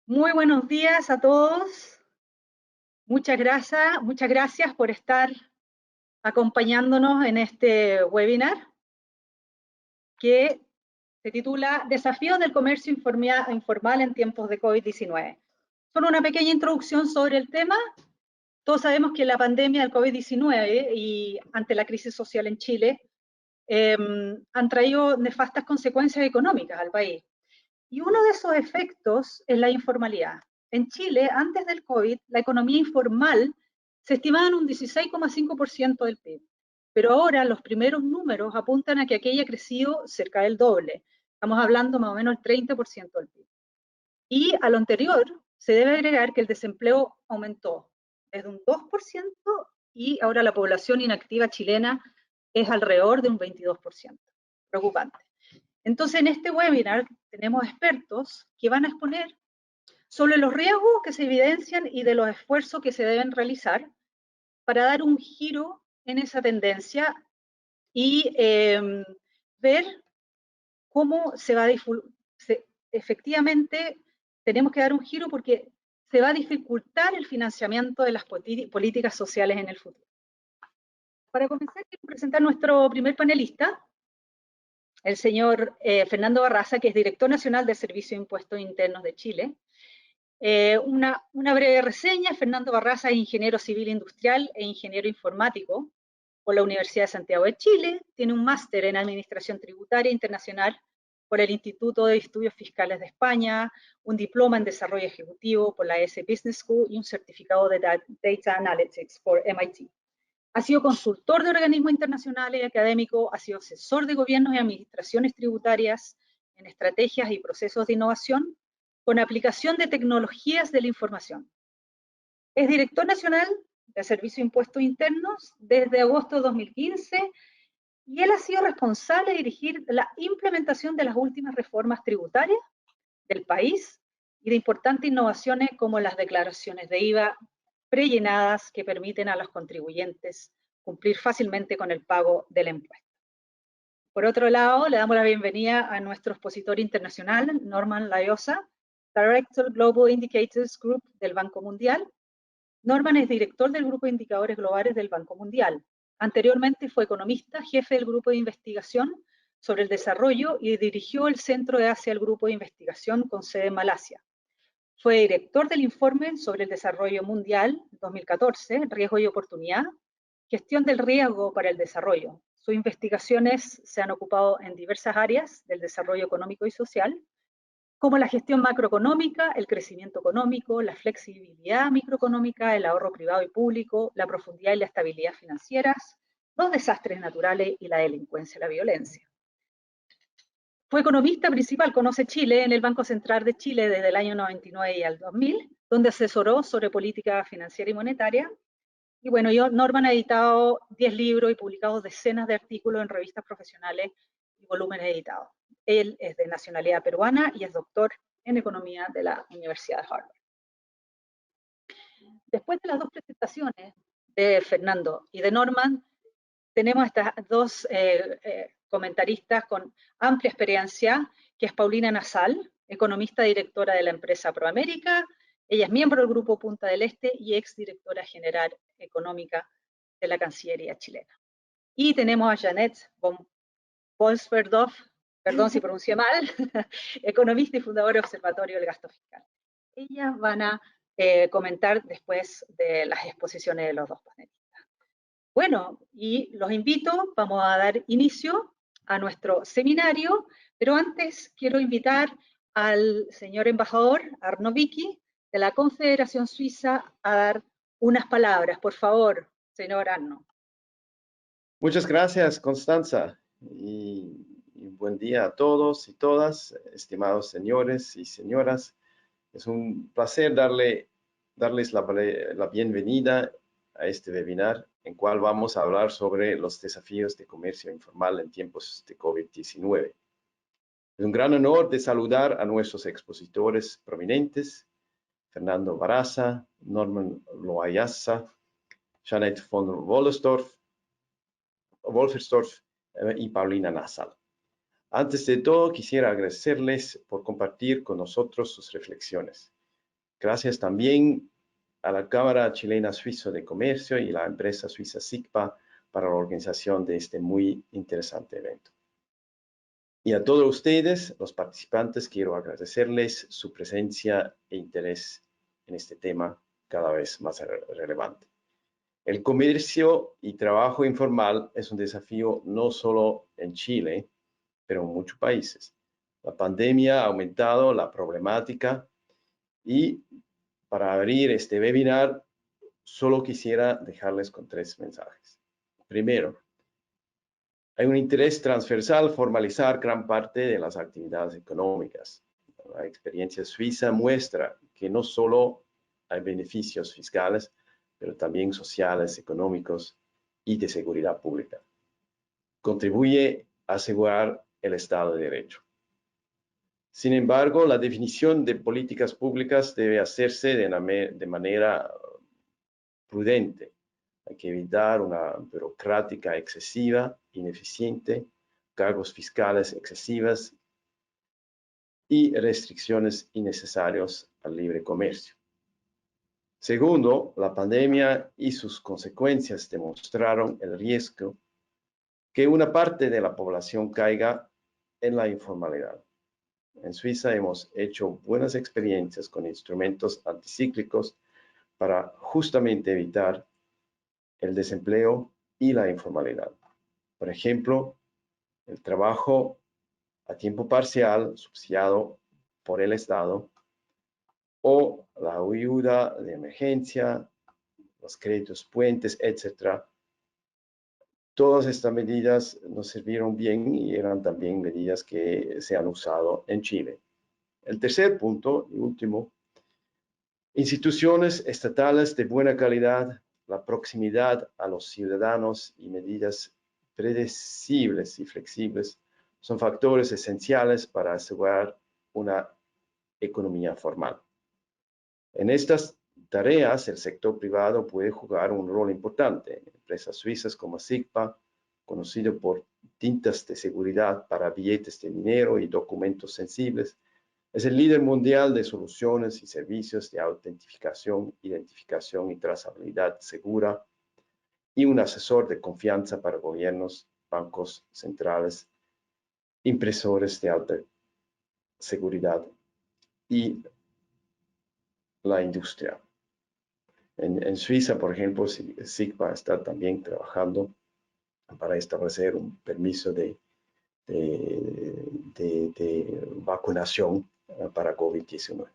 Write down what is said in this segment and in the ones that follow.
Muy buenos días a todos. Muchas gracias por estar acompañándonos en este webinar que se titula Desafíos del comercio informal en tiempos de COVID-19. Solo una pequeña introducción sobre el tema. Todos sabemos que la pandemia del COVID-19 y ante la crisis social en Chile han traído nefastas consecuencias económicas al país. Y uno de esos efectos es la informalidad. En Chile, antes del COVID, la economía informal se estimaba en un 16,5% del PIB, pero ahora los primeros números apuntan a que aquella ha crecido cerca del doble. Estamos hablando más o menos del 30% del PIB. Y a lo anterior se debe agregar que el desempleo aumentó desde un 2% y ahora la población inactiva chilena es alrededor de un 22%. Preocupante. Entonces, en este webinar tenemos expertos que van a exponer sobre los riesgos que se evidencian y de los esfuerzos que se deben realizar para dar un giro en esa tendencia y ver cómo se va a efectivamente tenemos que dar un giro porque se va a dificultar el financiamiento de las políticas sociales en el futuro. Para comenzar, quiero presentar nuestro primer panelista, el señor Fernando Barraza, que es director nacional del Servicio de Impuestos Internos de Chile. Una breve reseña: Fernando Barraza es ingeniero civil industrial e ingeniero informático por la Universidad de Santiago de Chile, tiene un máster en Administración Tributaria Internacional por el Instituto de Estudios Fiscales de España, un diploma en Desarrollo Ejecutivo por la ES Business School y un certificado de Data Analytics por MIT. Ha sido consultor de organismos internacionales y académico, ha sido asesor de gobiernos y administraciones tributarias en estrategias y procesos de innovación con aplicación de tecnologías de la información. Es director nacional del Servicio de Impuestos Internos desde agosto de 2015 y él ha sido responsable de dirigir la implementación de las últimas reformas tributarias del país y de importantes innovaciones como las declaraciones de IVA prellenadas que permiten a los contribuyentes cumplir fácilmente con el pago del impuesto. Por otro lado, le damos la bienvenida a nuestro expositor internacional, Norman Laiosa, Director Global Indicators Group del Banco Mundial. Norman es director del Grupo de Indicadores Globales del Banco Mundial. Anteriormente fue economista, jefe del Grupo de Investigación sobre el Desarrollo y dirigió el Centro de Asia del Grupo de Investigación con sede en Malasia. Fue director del Informe sobre el Desarrollo Mundial 2014, Riesgo y Oportunidad, Gestión del Riesgo para el Desarrollo. Sus investigaciones se han ocupado en diversas áreas del desarrollo económico y social, como la gestión macroeconómica, el crecimiento económico, la flexibilidad microeconómica, el ahorro privado y público, la profundidad y la estabilidad financieras, los desastres naturales y la delincuencia y la violencia. Fue economista principal, conoce Chile, en el Banco Central de Chile desde el año 99 y al 2000, donde asesoró sobre política financiera y monetaria. Y bueno, Norman ha editado 10 libros y publicado decenas de artículos en revistas profesionales y volúmenes editados. Él es de nacionalidad peruana y es doctor en economía de la Universidad de Harvard. Después de las dos presentaciones de Fernando y de Norman, tenemos estas dos comentaristas con amplia experiencia, que es Paulina Nasal, economista directora de la empresa Proamérica. Ella es miembro del Grupo Punta del Este y exdirectora general económica de la Cancillería chilena. Y tenemos a Janet von Polsverdorf, perdón si pronuncié mal, economista y fundadora del Observatorio del Gasto Fiscal. Ellas van a comentar después de las exposiciones de los dos panelistas. Bueno, y los invito, vamos a dar inicio a nuestro seminario, pero antes quiero invitar al señor embajador Arno Vicky de la Confederación Suiza a dar unas palabras. Por favor, señor Arno. Muchas gracias, Constanza, y buen día a todos y todas, estimados señores y señoras. Es un placer darles la bienvenida a este webinar, en cual vamos a hablar sobre los desafíos de comercio informal en tiempos de COVID-19. Es un gran honor de saludar a nuestros expositores prominentes, Fernando Barraza, Norman Loayza, Janet von Wolferstorf y Paulina Nasal. Antes de todo, quisiera agradecerles por compartir con nosotros sus reflexiones. Gracias también a la Cámara Chilena Suizo de Comercio y la empresa suiza SIGPA para la organización de este muy interesante evento. Y a todos ustedes, los participantes, quiero agradecerles su presencia e interés en este tema cada vez más relevante. El comercio y trabajo informal es un desafío no solo en Chile, pero en muchos países. La pandemia ha aumentado la problemática y para abrir este webinar, solo quisiera dejarles con 3 mensajes. Primero, hay un interés transversal formalizar gran parte de las actividades económicas. La experiencia suiza muestra que no solo hay beneficios fiscales, pero también sociales, económicos y de seguridad pública. Contribuye a asegurar el Estado de Derecho. Sin embargo, la definición de políticas públicas debe hacerse de manera prudente. Hay que evitar una burocrática excesiva, ineficiente, cargos fiscales excesivas y restricciones innecesarias al libre comercio. Segundo, la pandemia y sus consecuencias demostraron el riesgo que una parte de la población caiga en la informalidad. En Suiza hemos hecho buenas experiencias con instrumentos anticíclicos para justamente evitar el desempleo y la informalidad. Por ejemplo, el trabajo a tiempo parcial subsidiado por el Estado o la ayuda de emergencia, los créditos puentes, etc. Todas estas medidas nos sirvieron bien y eran también medidas que se han usado en Chile. El tercer punto y último, instituciones estatales de buena calidad, la proximidad a los ciudadanos y medidas predecibles y flexibles son factores esenciales para asegurar una economía formal. En estas tareas, el sector privado puede jugar un rol importante. Empresas suizas como SIGPA, conocido por tintas de seguridad para billetes de dinero y documentos sensibles, es el líder mundial de soluciones y servicios de autentificación, identificación y trazabilidad segura y un asesor de confianza para gobiernos, bancos centrales, impresores de alta seguridad y la industria. En Suiza, por ejemplo, SIGPA está también trabajando para establecer un permiso de vacunación para COVID-19.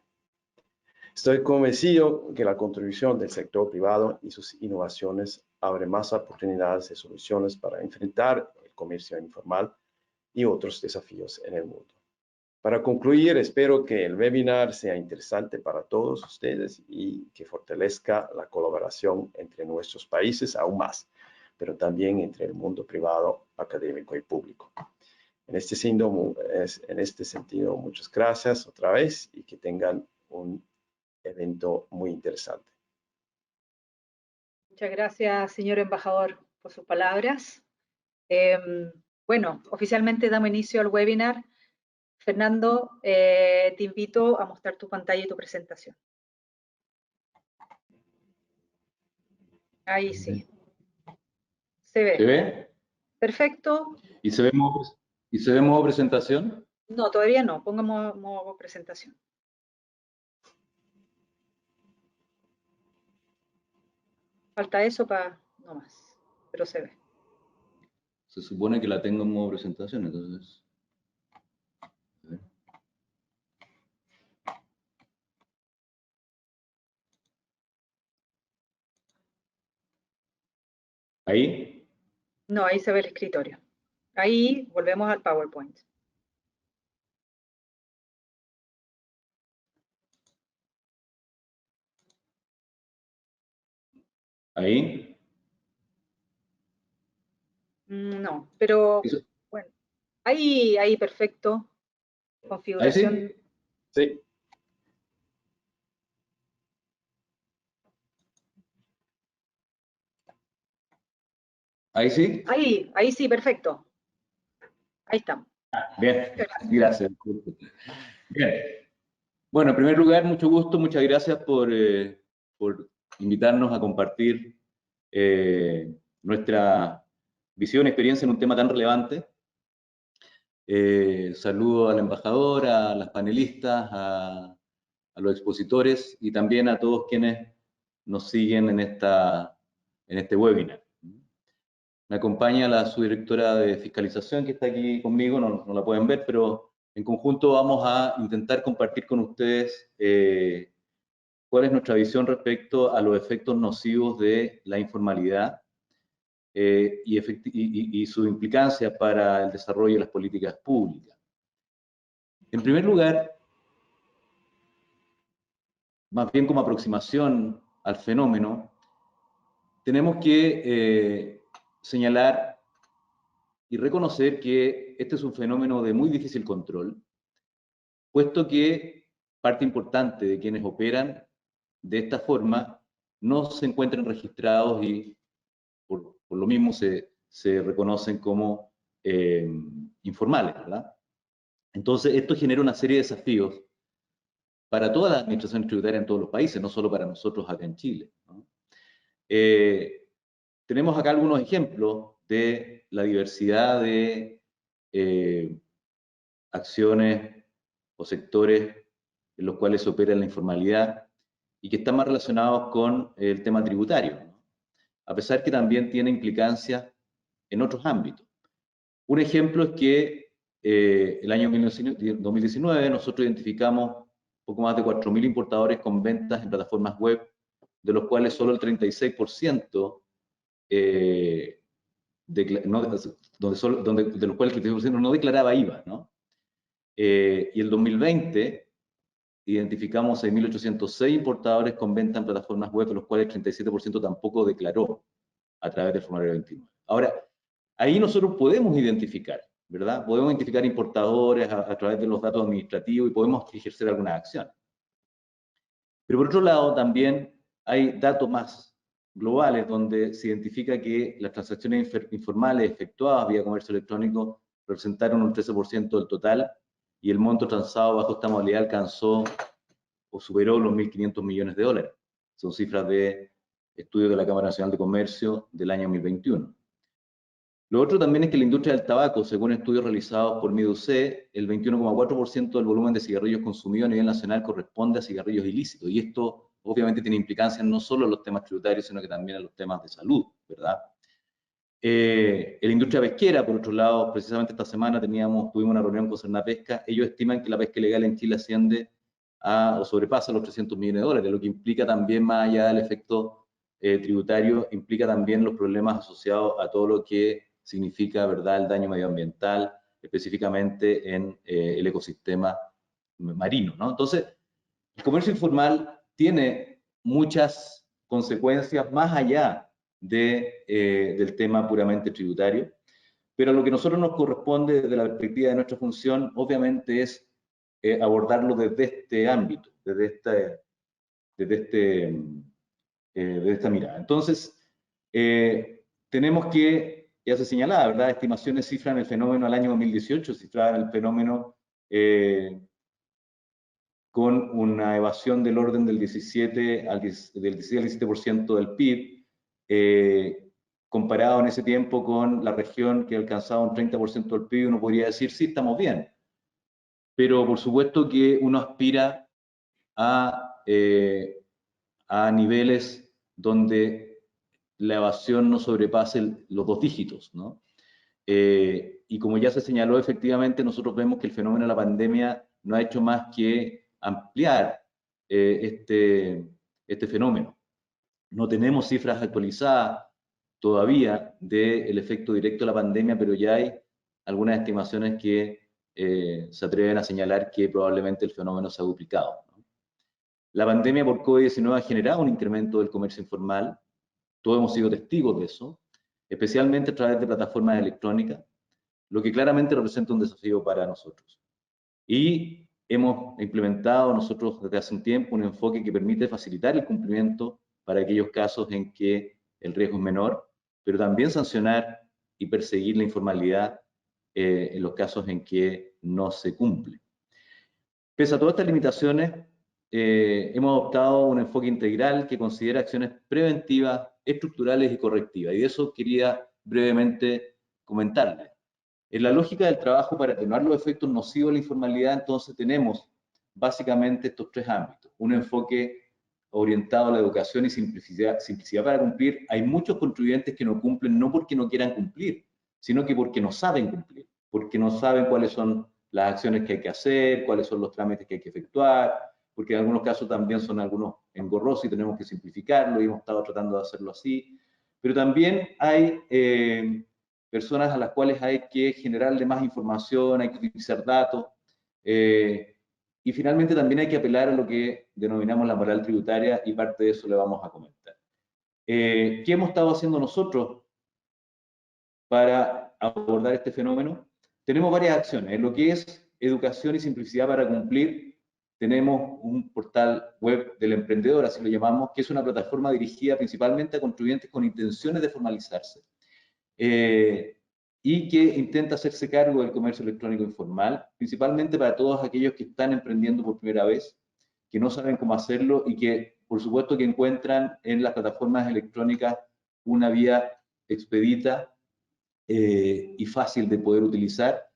Estoy convencido que la contribución del sector privado y sus innovaciones abre más oportunidades de soluciones para enfrentar el comercio informal y otros desafíos en el mundo. Para concluir, espero que el webinar sea interesante para todos ustedes y que fortalezca la colaboración entre nuestros países aún más, pero también entre el mundo privado, académico y público. En este sentido, muchas gracias otra vez y que tengan un evento muy interesante. Muchas gracias, señor embajador, por sus palabras. Bueno, oficialmente damos inicio al webinar. Fernando, te invito a mostrar tu pantalla y tu presentación. Ahí sí. ¿Se ve? ¿Se ve? Perfecto. ¿Y se ve modo presentación? No, todavía no. Pongamos modo presentación. Falta eso para no más, pero se ve. Se supone que la tengo en modo presentación, entonces. ¿Ahí? No, ahí se ve el escritorio. Ahí volvemos al PowerPoint. ¿Ahí? No, pero ¿Eso? bueno, ahí perfecto. ¿Ahí Configuración. sí? Sí. ¿Ahí sí? Ahí sí, perfecto. Ahí estamos. Bien, gracias. Bien. Bueno, en primer lugar, mucho gusto, muchas gracias por invitarnos a compartir nuestra visión y experiencia en un tema tan relevante. Saludo a la embajadora, a las panelistas, a los expositores y también a todos quienes nos siguen en este webinar. Me acompaña la subdirectora de fiscalización que está aquí conmigo, no la pueden ver, pero en conjunto vamos a intentar compartir con ustedes cuál es nuestra visión respecto a los efectos nocivos de la informalidad y su implicancia para el desarrollo de las políticas públicas. En primer lugar, más bien como aproximación al fenómeno, tenemos que señalar y reconocer que este es un fenómeno de muy difícil control, puesto que parte importante de quienes operan de esta forma no se encuentran registrados y por lo mismo se reconocen como informales, ¿verdad? Entonces, esto genera una serie de desafíos para todas las administraciones tributarias en todos los países, no solo para nosotros acá en Chile, ¿no? Tenemos acá algunos ejemplos de la diversidad de acciones o sectores en los cuales se opera la informalidad y que están más relacionados con el tema tributario, ¿no? A pesar que también tiene implicancias en otros ámbitos. Un ejemplo es que el año 2019 nosotros identificamos poco más de 4.000 importadores con ventas en plataformas web, de los cuales solo el 36% de los cuales el 36% no declaraba IVA, ¿no? Y el 2020 identificamos 6.806 importadores con venta en plataformas web, de los cuales el 37% tampoco declaró a través del formulario 29. Ahora, ahí nosotros podemos identificar, ¿verdad? Podemos identificar importadores a través de los datos administrativos y podemos ejercer alguna acción. Pero por otro lado, también hay datos más globales donde se identifica que las transacciones informales efectuadas vía comercio electrónico representaron un 13% del total y el monto transado bajo esta modalidad alcanzó o superó los 1.500 millones de dólares. Son cifras de estudios de la Cámara Nacional de Comercio del año 2021. Lo otro también es que la industria del tabaco, según estudios realizados por MIDUC, el 21,4% del volumen de cigarrillos consumidos a nivel nacional corresponde a cigarrillos ilícitos. Y esto obviamente tiene implicancias no solo en los temas tributarios, sino que también en los temas de salud, ¿verdad? La industria pesquera, por otro lado, precisamente esta semana tuvimos una reunión con Cernapesca. Ellos estiman que la pesca ilegal en Chile asciende o sobrepasa los 300 millones de dólares, lo que implica también, más allá del efecto tributario, implica también los problemas asociados a todo lo que significa, ¿verdad?, el daño medioambiental, específicamente en el ecosistema marino, ¿no? Entonces, el comercio informal tiene muchas consecuencias más allá del tema puramente tributario, pero lo que a nosotros nos corresponde desde la perspectiva de nuestra función, obviamente, es abordarlo desde este ámbito, desde esta mirada. Entonces, tenemos que, ya se señalaba, ¿verdad?, estimaciones cifran el fenómeno al año 2018, cifraban el fenómeno con una evasión del orden del 17 al 17% del PIB, comparado en ese tiempo con la región que alcanzaba un 30% del PIB, uno podría decir, sí, estamos bien. Pero por supuesto que uno aspira a niveles donde la evasión no sobrepase los 2 dígitos, ¿no? Y como ya se señaló, efectivamente, nosotros vemos que el fenómeno de la pandemia no ha hecho más que ampliar este fenómeno. No tenemos cifras actualizadas todavía del efecto directo de la pandemia, pero ya hay algunas estimaciones que se atreven a señalar que probablemente el fenómeno se ha duplicado, ¿no? La pandemia por COVID-19 ha generado un incremento del comercio informal, todos hemos sido testigos de eso, especialmente a través de plataformas electrónicas, lo que claramente representa un desafío para nosotros. Y hemos implementado nosotros desde hace un tiempo un enfoque que permite facilitar el cumplimiento para aquellos casos en que el riesgo es menor, pero también sancionar y perseguir la informalidad en los casos en que no se cumple. Pese a todas estas limitaciones, hemos adoptado un enfoque integral que considera acciones preventivas, estructurales y correctivas. Y de eso quería brevemente comentarles. En la lógica del trabajo para atenuar los efectos nocivos de la informalidad, entonces tenemos básicamente estos tres ámbitos. Un enfoque orientado a la educación y simplicidad para cumplir. Hay muchos contribuyentes que no cumplen no porque no quieran cumplir, sino que porque no saben cumplir, porque no saben cuáles son las acciones que hay que hacer, cuáles son los trámites que hay que efectuar, porque en algunos casos también son algunos engorrosos y tenemos que simplificarlo y hemos estado tratando de hacerlo así. Pero también hay personas a las cuales hay que generarle más información, hay que utilizar datos, y finalmente también hay que apelar a lo que denominamos la moral tributaria, y parte de eso le vamos a comentar. ¿Qué hemos estado haciendo nosotros para abordar este fenómeno? Tenemos varias acciones. En lo que es educación y simplicidad para cumplir, tenemos un portal web del emprendedor, así lo llamamos, que es una plataforma dirigida principalmente a contribuyentes con intenciones de formalizarse, y que intenta hacerse cargo del comercio electrónico informal, principalmente para todos aquellos que están emprendiendo por primera vez, que no saben cómo hacerlo y que, por supuesto, que encuentran en las plataformas electrónicas una vía expedita y fácil de poder utilizar.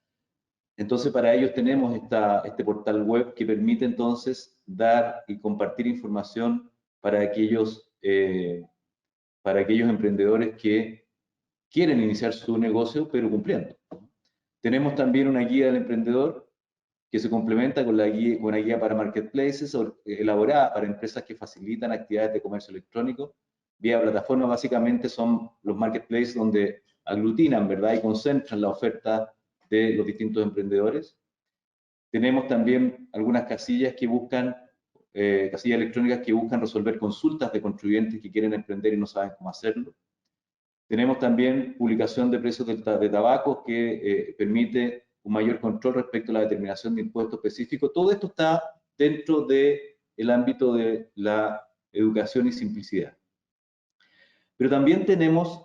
Entonces, para ellos tenemos este portal web que permite entonces dar y compartir información para aquellos emprendedores que quieren iniciar su negocio, pero cumpliendo. Tenemos también una guía del emprendedor que se complementa con una guía para marketplaces elaborada para empresas que facilitan actividades de comercio electrónico. Vía plataforma básicamente son los marketplaces donde aglutinan, ¿verdad?, y concentran la oferta de los distintos emprendedores. Tenemos también algunas casillas que buscan, casillas electrónicas que buscan resolver consultas de contribuyentes que quieren emprender y no saben cómo hacerlo. Tenemos también publicación de precios de tabacos que permite un mayor control respecto a la determinación de impuestos específicos. Todo esto está dentro del ámbito de la educación y simplicidad. Pero también tenemos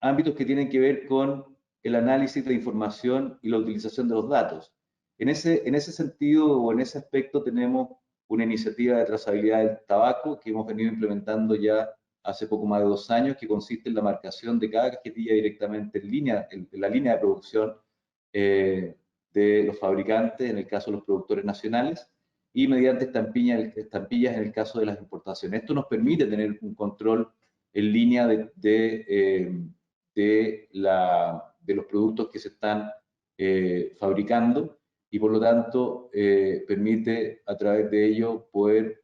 ámbitos que tienen que ver con el análisis de información y la utilización de los datos. En ese sentido o en ese aspecto tenemos una iniciativa de trazabilidad del tabaco que hemos venido implementando ya hace poco más de 2 años, que consiste en la marcación de cada cajetilla directamente en la línea de producción de los fabricantes, en el caso de los productores nacionales, y mediante estampillas en el caso de las importaciones. Esto nos permite tener un control en línea de los productos que se están fabricando, y por lo tanto permite a través de ello poder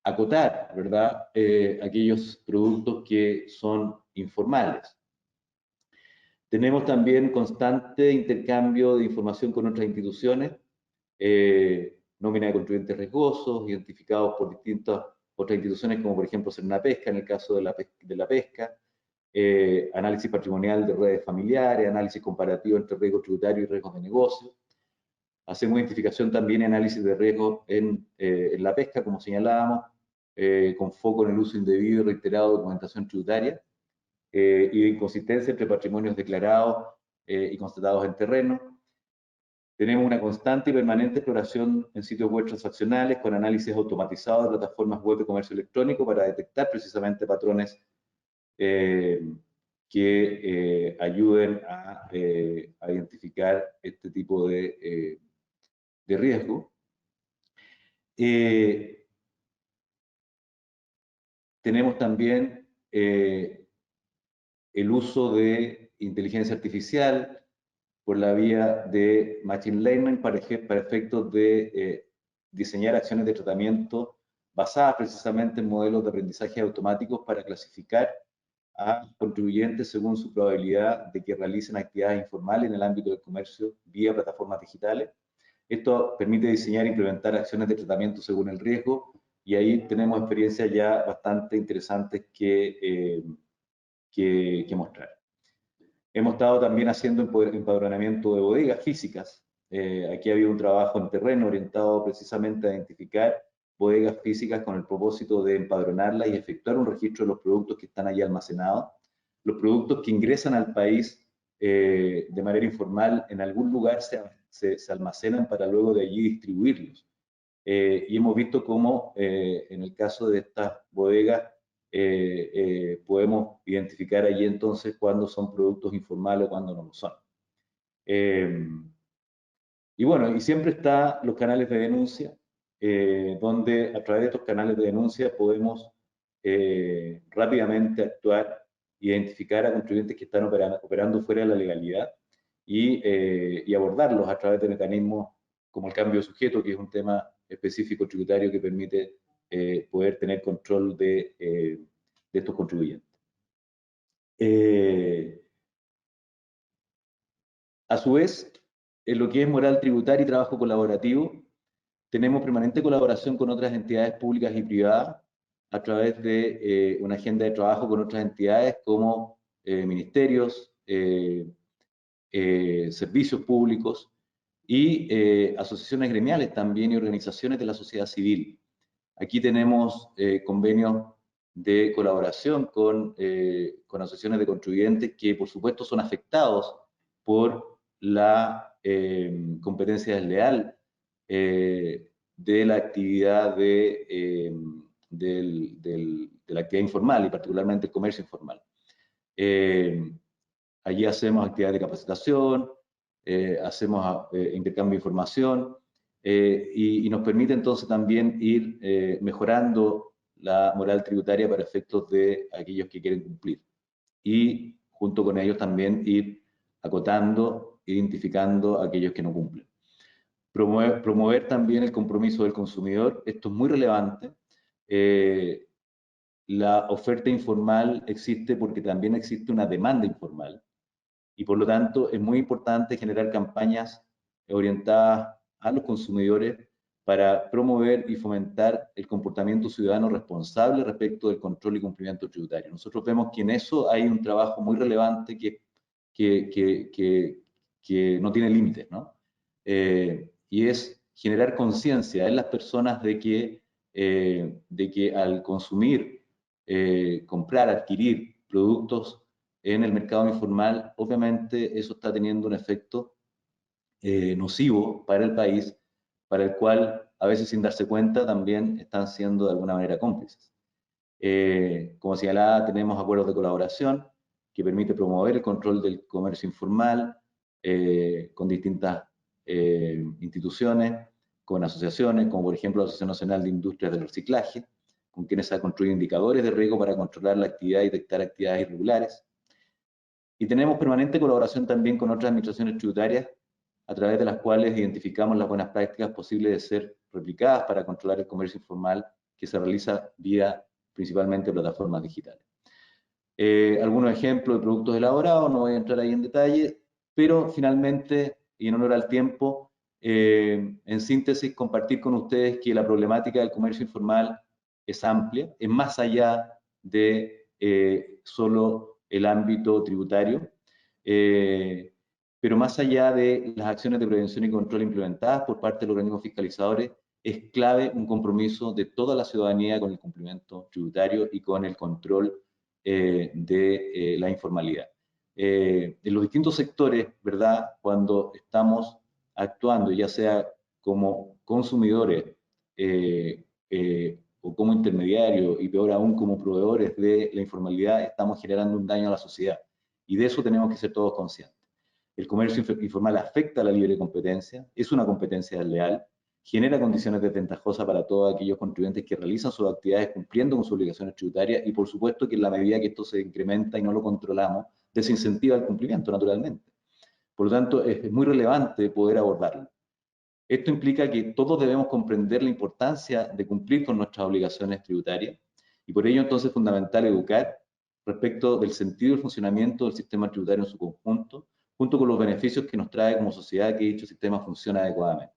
acotar, ¿verdad?, aquellos productos que son informales. Tenemos también constante intercambio de información con otras instituciones, nómina de contribuyentes riesgosos, identificados por distintas otras instituciones, como por ejemplo Cernapesca, en el caso de la pesca, análisis patrimonial de redes familiares, análisis comparativo entre riesgos tributarios y riesgos de negocio. Hacemos identificación también y análisis de riesgos en la pesca, como señalábamos, con foco en el uso indebido y reiterado de documentación tributaria, y de inconsistencia entre patrimonios declarados y constatados en terreno. Tenemos una constante y permanente exploración en sitios web transaccionales con análisis automatizados de plataformas web de comercio electrónico para detectar precisamente patrones que ayuden a identificar este tipo de riesgo. Tenemos también el uso de inteligencia artificial por la vía de Machine Learning para efectos de diseñar acciones de tratamiento basadas precisamente en modelos de aprendizaje automáticos para clasificar a contribuyentes según su probabilidad de que realicen actividades informales en el ámbito del comercio vía plataformas digitales. Esto permite diseñar e implementar acciones de tratamiento según el riesgo, y ahí tenemos experiencias ya bastante interesantes que mostrar. Hemos estado también haciendo empadronamiento de bodegas físicas. Aquí ha habido un trabajo en terreno orientado precisamente a identificar bodegas físicas con el propósito de empadronarlas y efectuar un registro de los productos que están allí almacenados. Los productos que ingresan al país de manera informal en algún lugar se se almacenan para luego de allí distribuirlos. Y hemos visto cómo en el caso de estas bodegas podemos identificar allí entonces cuándo son productos informales o cuándo no lo son. Y bueno, y siempre están los canales de denuncia, donde a través de estos canales de denuncia podemos rápidamente actuar, identificar a contribuyentes que están operando fuera de la legalidad y abordarlos a través de mecanismos como el cambio de sujeto, que es un tema específico tributario que permite poder tener control de estos contribuyentes. A su vez, en lo que es moral tributaria y trabajo colaborativo, tenemos permanente colaboración con otras entidades públicas y privadas a través de una agenda de trabajo con otras entidades como ministerios, servicios públicos y asociaciones gremiales también y organizaciones de la sociedad civil. Aquí tenemos convenios de colaboración con asociaciones de contribuyentes que por supuesto son afectados por la competencia desleal de la actividad de la actividad informal y particularmente el comercio informal. Allí hacemos actividades de capacitación, hacemos intercambio de información y nos permite entonces también ir mejorando la moral tributaria para efectos de aquellos que quieren cumplir. Y junto con ellos también ir acotando, identificando a aquellos que no cumplen. Promover también el compromiso del consumidor, esto es muy relevante. La oferta informal existe porque también existe una demanda informal y por lo tanto es muy importante generar campañas orientadas a los consumidores para promover y fomentar el comportamiento ciudadano responsable respecto del control y cumplimiento tributario. Nosotros vemos que en eso hay un trabajo muy relevante que no tiene límites, ¿no? Y es generar conciencia en las personas de que al consumir, comprar, adquirir productos en el mercado informal, obviamente eso está teniendo un efecto nocivo para el país, para el cual a veces sin darse cuenta también están siendo de alguna manera cómplices. Como señalaba, tenemos acuerdos de colaboración que permite promover el control del comercio informal con distintas instituciones, con asociaciones, como por ejemplo la Asociación Nacional de Industrias del Reciclaje, con quienes se han construido indicadores de riesgo para controlar la actividad y detectar actividades irregulares. Y tenemos permanente colaboración también con otras administraciones tributarias, a través de las cuales identificamos las buenas prácticas posibles de ser replicadas para controlar el comercio informal que se realiza vía principalmente plataformas digitales. Algunos ejemplos de productos elaborados, no voy a entrar ahí en detalle, pero finalmente, y en honor al tiempo, en síntesis, compartir con ustedes que la problemática del comercio informal es amplia, es más allá de solo el ámbito tributario, pero más allá de las acciones de prevención y control implementadas por parte de los organismos fiscalizadores, es clave un compromiso de toda la ciudadanía con el cumplimiento tributario y con el control de la informalidad. En los distintos sectores, ¿verdad? Cuando estamos actuando, ya sea como consumidores o como intermediarios y peor aún como proveedores de la informalidad, estamos generando un daño a la sociedad. Y de eso tenemos que ser todos conscientes. El comercio informal afecta a la libre competencia, es una competencia desleal, genera condiciones desventajosas para todos aquellos contribuyentes que realizan sus actividades cumpliendo con sus obligaciones tributarias y por supuesto que en la medida que esto se incrementa y no lo controlamos, desincentiva el cumplimiento naturalmente. Por lo tanto, es muy relevante poder abordarlo. Esto implica que todos debemos comprender la importancia de cumplir con nuestras obligaciones tributarias y por ello entonces es fundamental educar respecto del sentido y funcionamiento del sistema tributario en su conjunto, junto con los beneficios que nos trae como sociedad que dicho sistema funcione adecuadamente.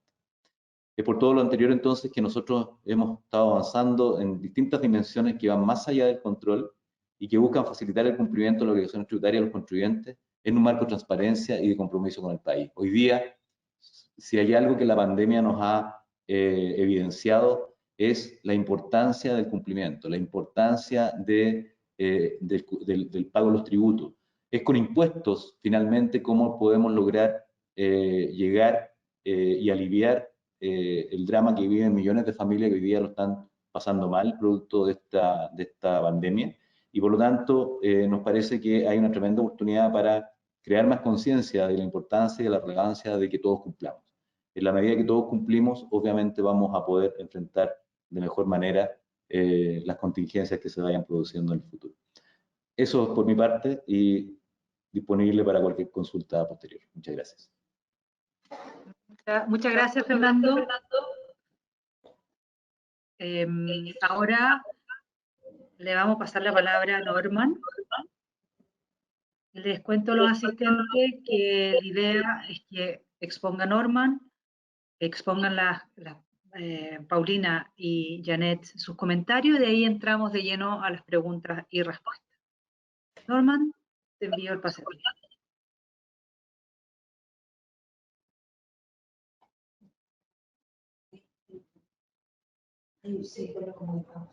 Es por todo lo anterior entonces que nosotros hemos estado avanzando en distintas dimensiones que van más allá del control y que buscan facilitar el cumplimiento de las obligaciones tributarias de los contribuyentes en un marco de transparencia y de compromiso con el país. Hoy día, si hay algo que la pandemia nos ha evidenciado, es la importancia del cumplimiento, la importancia del pago de los tributos. Es con impuestos, finalmente, cómo podemos lograr llegar y aliviar el drama que viven millones de familias que hoy día lo están pasando mal producto de esta pandemia. Y por lo tanto, nos parece que hay una tremenda oportunidad para crear más conciencia de la importancia y de la relevancia de que todos cumplamos. En la medida que todos cumplimos, obviamente vamos a poder enfrentar de mejor manera las contingencias que se vayan produciendo en el futuro. Eso es por mi parte y disponible para cualquier consulta posterior. Muchas gracias. Muchas gracias, Fernando. Ahora le vamos a pasar la palabra a Norman. Les cuento a los asistentes que la idea es que exponga Norman, expongan Paulina y Janet sus comentarios y de ahí entramos de lleno a las preguntas y respuestas. Norman, te envío el pase. Sí, pero comunicamos.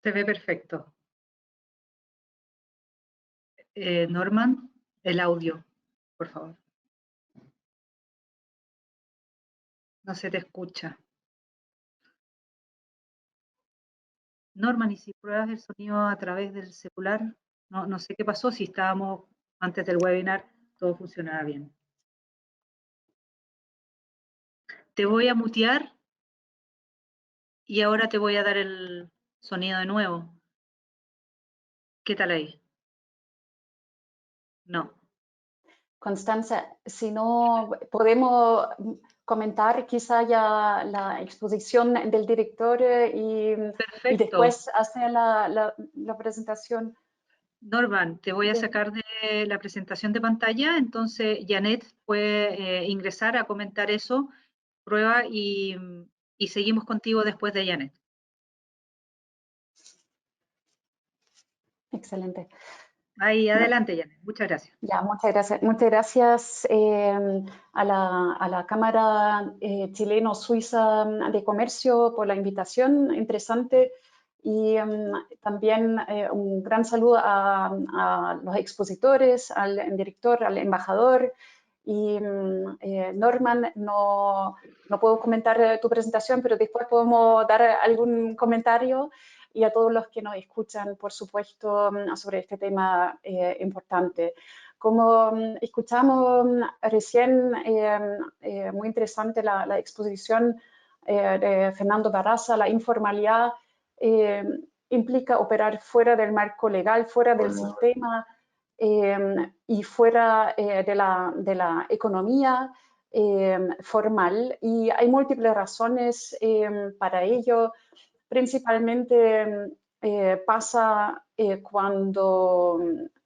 Se ve perfecto. Norman, el audio, por favor. No se te escucha. Norman, ¿y si pruebas el sonido a través del celular? No sé qué pasó, si estábamos antes del webinar, todo funcionaba bien. Te voy a mutear y ahora te voy a dar el sonido de nuevo. ¿Qué tal ahí? No. Constanza, si no podemos comentar quizá ya la exposición del director y después hacer la presentación. Norman, te voy a sacar de la presentación de pantalla, entonces Janet puede ingresar a comentar eso, prueba y seguimos contigo después de Janet. Excelente. Ahí, adelante, Janet. Muchas gracias. Ya, muchas gracias. Muchas gracias a la Cámara Chileno-Suiza de Comercio por la invitación interesante y también un gran saludo a los expositores, al director, al embajador. Y Norman, no puedo comentar tu presentación, pero después podemos dar algún comentario, y a todos los que nos escuchan, por supuesto, sobre este tema importante. Como escuchamos recién, muy interesante la exposición de Fernando Barraza, la informalidad implica operar fuera del marco legal, fuera del sistema y fuera de la economía formal, y hay múltiples razones para ello. Principalmente pasa cuando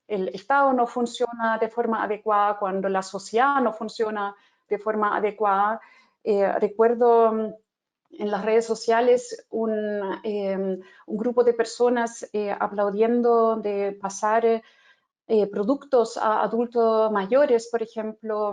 el Estado no funciona de forma adecuada, cuando la sociedad no funciona de forma adecuada. Recuerdo en las redes sociales un grupo de personas aplaudiendo de pasar productos a adultos mayores, por ejemplo,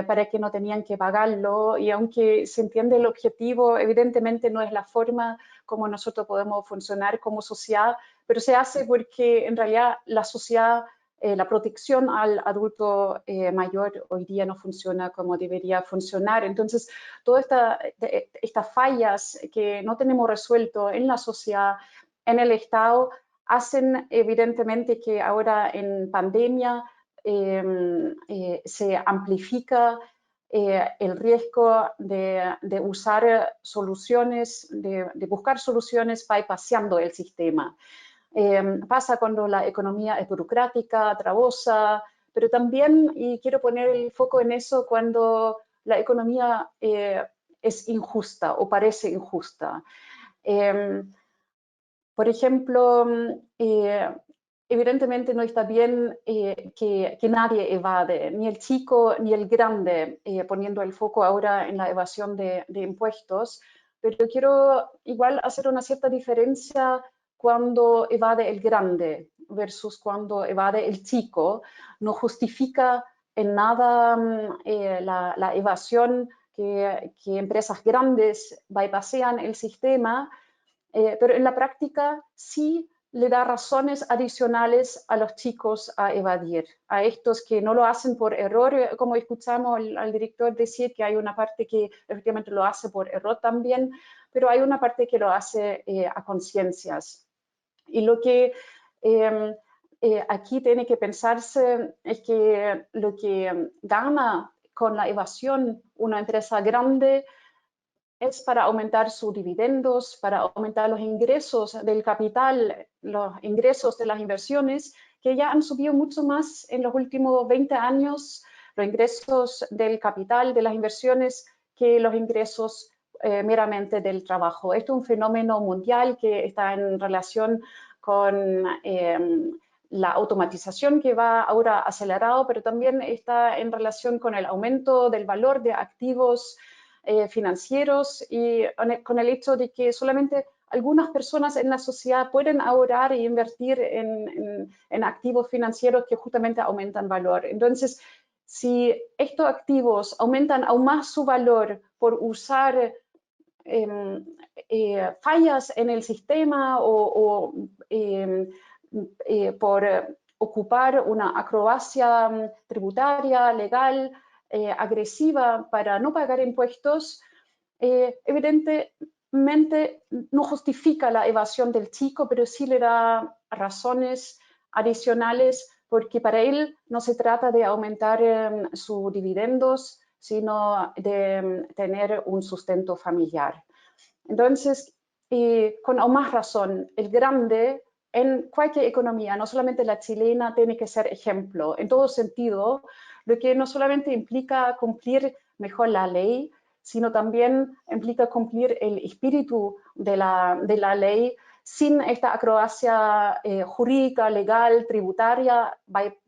para que no tenían que pagarlo, y aunque se entiende el objetivo, evidentemente no es la forma como nosotros podemos funcionar como sociedad, pero se hace porque en realidad la sociedad, la protección al adulto mayor hoy día no funciona como debería funcionar. Entonces, todas estas fallas que no tenemos resuelto en la sociedad, en el Estado, hacen evidentemente que ahora en pandemia se amplifica el riesgo de usar soluciones, de buscar soluciones bypassando el sistema. Pasa cuando la economía es burocrática, travosa, pero también, y quiero poner el foco en eso, cuando la economía es injusta o parece injusta. Por ejemplo, evidentemente no está bien que nadie evade, ni el chico ni el grande, poniendo el foco ahora en la evasión de impuestos, pero quiero igual hacer una cierta diferencia cuando evade el grande versus cuando evade el chico. No justifica en nada la evasión que empresas grandes bypassean el sistema, pero en la práctica sí le da razones adicionales a los chicos a evadir, a estos que no lo hacen por error, como escuchamos al director decir que hay una parte que efectivamente lo hace por error también, pero hay una parte que lo hace a conciencias. Y lo que aquí tiene que pensarse es que lo que gana con la evasión una empresa grande es para aumentar sus dividendos, para aumentar los ingresos del capital, los ingresos de las inversiones, que ya han subido mucho más en los últimos 20 años, los ingresos del capital, de las inversiones, que los ingresos meramente del trabajo. Esto es un fenómeno mundial que está en relación con la automatización que va ahora acelerado, pero también está en relación con el aumento del valor de activos financieros y con el hecho de que solamente algunas personas en la sociedad pueden ahorrar e invertir en activos financieros que justamente aumentan valor. Entonces, si estos activos aumentan aún más su valor por usar fallas en el sistema o por ocupar una acrobacia tributaria, legal, agresiva para no pagar impuestos, evidentemente no justifica la evasión del chico, pero sí le da razones adicionales porque para él no se trata de aumentar sus dividendos, sino de tener un sustento familiar. Entonces, con aún más razón, el grande en cualquier economía, no solamente la chilena, tiene que ser ejemplo en todo sentido, lo que no solamente implica cumplir mejor la ley, sino también implica cumplir el espíritu de la ley sin esta acrobacia jurídica, legal, tributaria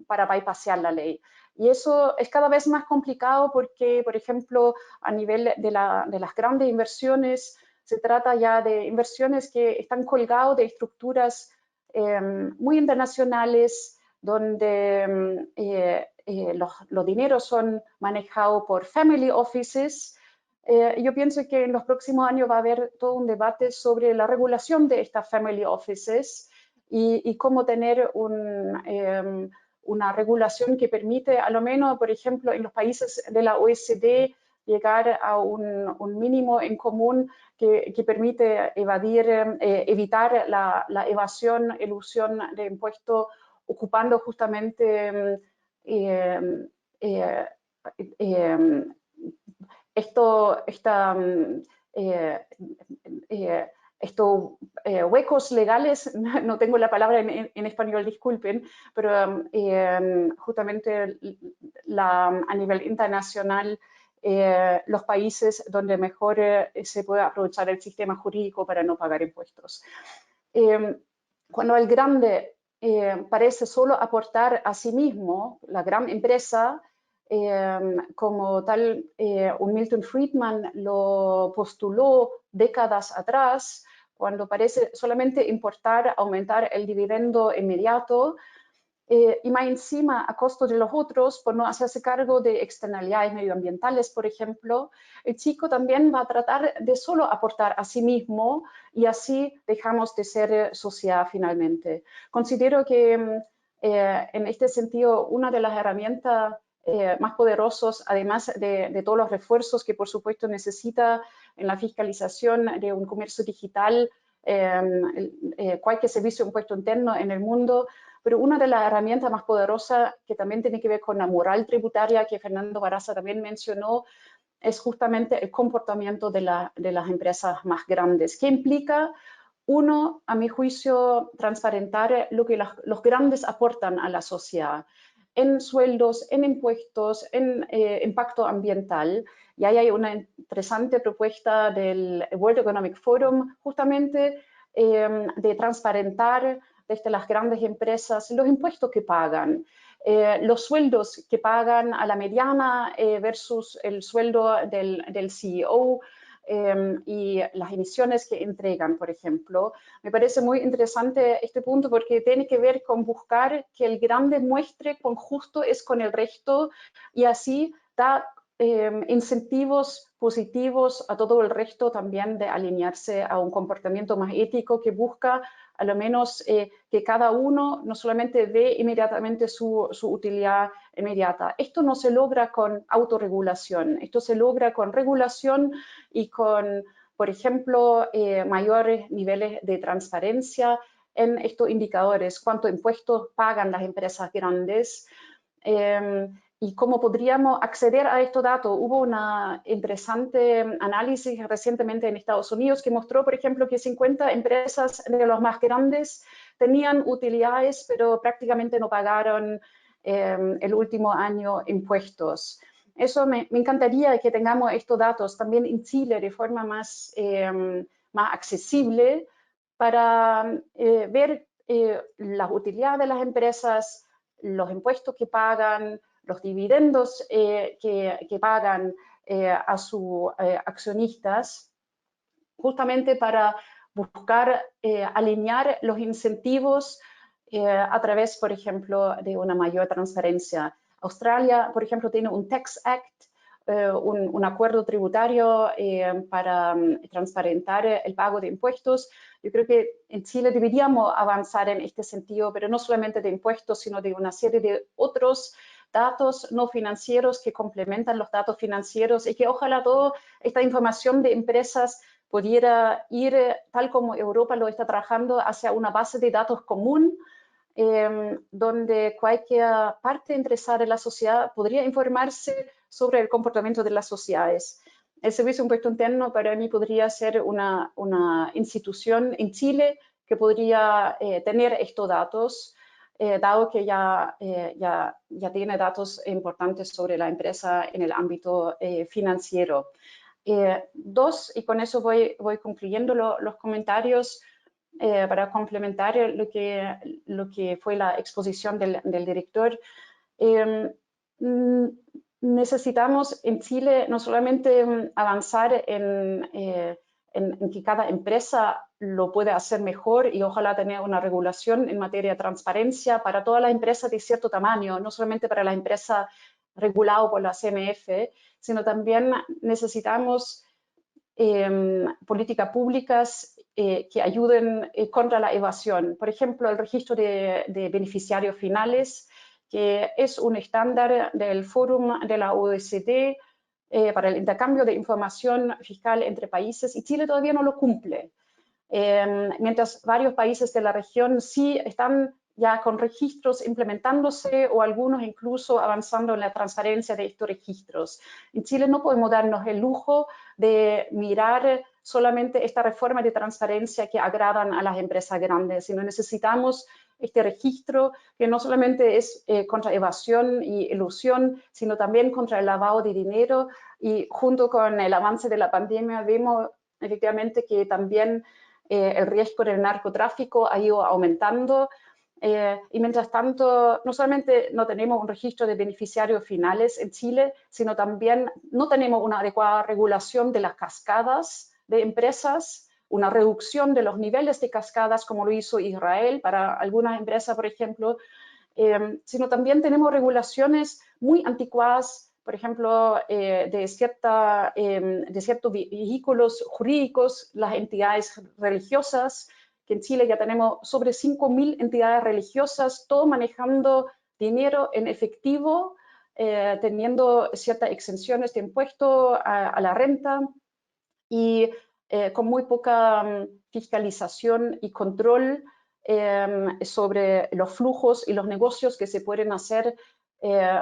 para bypassear la ley. Y eso es cada vez más complicado porque, por ejemplo, a nivel de las grandes inversiones, se trata ya de inversiones que están colgados de estructuras muy internacionales, donde los dineros son manejados por family offices. Yo pienso que en los próximos años va a haber todo un debate sobre la regulación de estas family offices y cómo tener una regulación que permite, a lo menos, por ejemplo, en los países de la OECD, llegar a un mínimo en común que permite evitar la evasión, elusión de impuestos, ocupando justamente estos huecos legales, no tengo la palabra en español, disculpen, pero justamente a nivel internacional, los países donde mejor se puede aprovechar el sistema jurídico para no pagar impuestos. Cuando el grande parece solo aportar a sí mismo, la gran empresa, como tal, un Milton Friedman lo postuló décadas atrás, cuando parece solamente importar, aumentar el dividendo inmediato, y más encima a costo de los otros por no hacerse cargo de externalidades medioambientales, por ejemplo, el chico también va a tratar de solo aportar a sí mismo y así dejamos de ser sociedad finalmente. Considero que en este sentido una de las herramientas más poderosos, además de todos los refuerzos que por supuesto necesita en la fiscalización de un comercio digital, cualquier servicio de impuesto interno en el mundo, pero una de las herramientas más poderosas que también tiene que ver con la moral tributaria que Fernando Barraza también mencionó, es justamente el comportamiento de las empresas más grandes, que implica, uno, a mi juicio, transparentar lo que los grandes aportan a la sociedad, en sueldos, en impuestos, en impacto ambiental. Y ahí hay una interesante propuesta del World Economic Forum, justamente de transparentar desde las grandes empresas los impuestos que pagan, los sueldos que pagan a la mediana versus el sueldo del CEO, y las emisiones que entregan, por ejemplo. Me parece muy interesante este punto porque tiene que ver con buscar que el grande muestre cuán justo es con el resto y así da incentivos positivos a todo el resto también de alinearse a un comportamiento más ético que busca a lo menos que cada uno no solamente ve inmediatamente su utilidad inmediata. Esto no se logra con autorregulación, esto se logra con regulación y con, por ejemplo, mayores niveles de transparencia en estos indicadores, cuánto impuestos pagan las empresas grandes, y cómo podríamos acceder a estos datos. Hubo un interesante análisis recientemente en Estados Unidos que mostró, por ejemplo, que 50 empresas de los más grandes tenían utilidades, pero prácticamente no pagaron el último año impuestos. Eso me encantaría que tengamos estos datos también en Chile de forma más accesible para ver las utilidades de las empresas, los impuestos que pagan, los dividendos que pagan a sus accionistas, justamente para buscar alinear los incentivos a través, por ejemplo, de una mayor transparencia. Australia, por ejemplo, tiene un Tax Act, un acuerdo tributario para transparentar el pago de impuestos. Yo creo que en Chile deberíamos avanzar en este sentido, pero no solamente de impuestos, sino de una serie de otros datos no financieros que complementan los datos financieros y que ojalá toda esta información de empresas pudiera ir, tal como Europa lo está trabajando, hacia una base de datos común, donde cualquier parte interesada de la sociedad podría informarse sobre el comportamiento de las sociedades. El Servicio de Impuesto Interno para mí podría ser una institución en Chile que podría tener estos datos, dado que ya tiene datos importantes sobre la empresa en el ámbito financiero. Dos, y con eso voy concluyendo los comentarios, para complementar lo que fue la exposición del director. Necesitamos en Chile no solamente avanzar en que cada empresa lo pueda hacer mejor y ojalá tener una regulación en materia de transparencia para todas las empresas de cierto tamaño, no solamente para las empresas reguladas por la CMF, sino también necesitamos políticas públicas que ayuden contra la evasión. Por ejemplo, el registro de beneficiarios finales, que es un estándar del Fórum de la OECD para el intercambio de información fiscal entre países, y Chile todavía no lo cumple. Mientras varios países de la región sí están ya con registros implementándose o algunos incluso avanzando en la transparencia de estos registros. En Chile no podemos darnos el lujo de mirar solamente esta reforma de transparencia que agradan a las empresas grandes, sino necesitamos este registro que no solamente es contra evasión y elusión, sino también contra el lavado de dinero, y junto con el avance de la pandemia vemos efectivamente que también el riesgo del narcotráfico ha ido aumentando. Y mientras tanto, no solamente no tenemos un registro de beneficiarios finales en Chile, sino también no tenemos una adecuada regulación de las cascadas de empresas, una reducción de los niveles de cascadas como lo hizo Israel para algunas empresas, por ejemplo, sino también tenemos regulaciones muy anticuadas, por ejemplo, de ciertos vehículos jurídicos, las entidades religiosas, que en Chile ya tenemos sobre 5.000 entidades religiosas, todo manejando dinero en efectivo, teniendo ciertas exenciones de impuesto a la renta y con muy poca fiscalización y control sobre los flujos y los negocios que se pueden hacer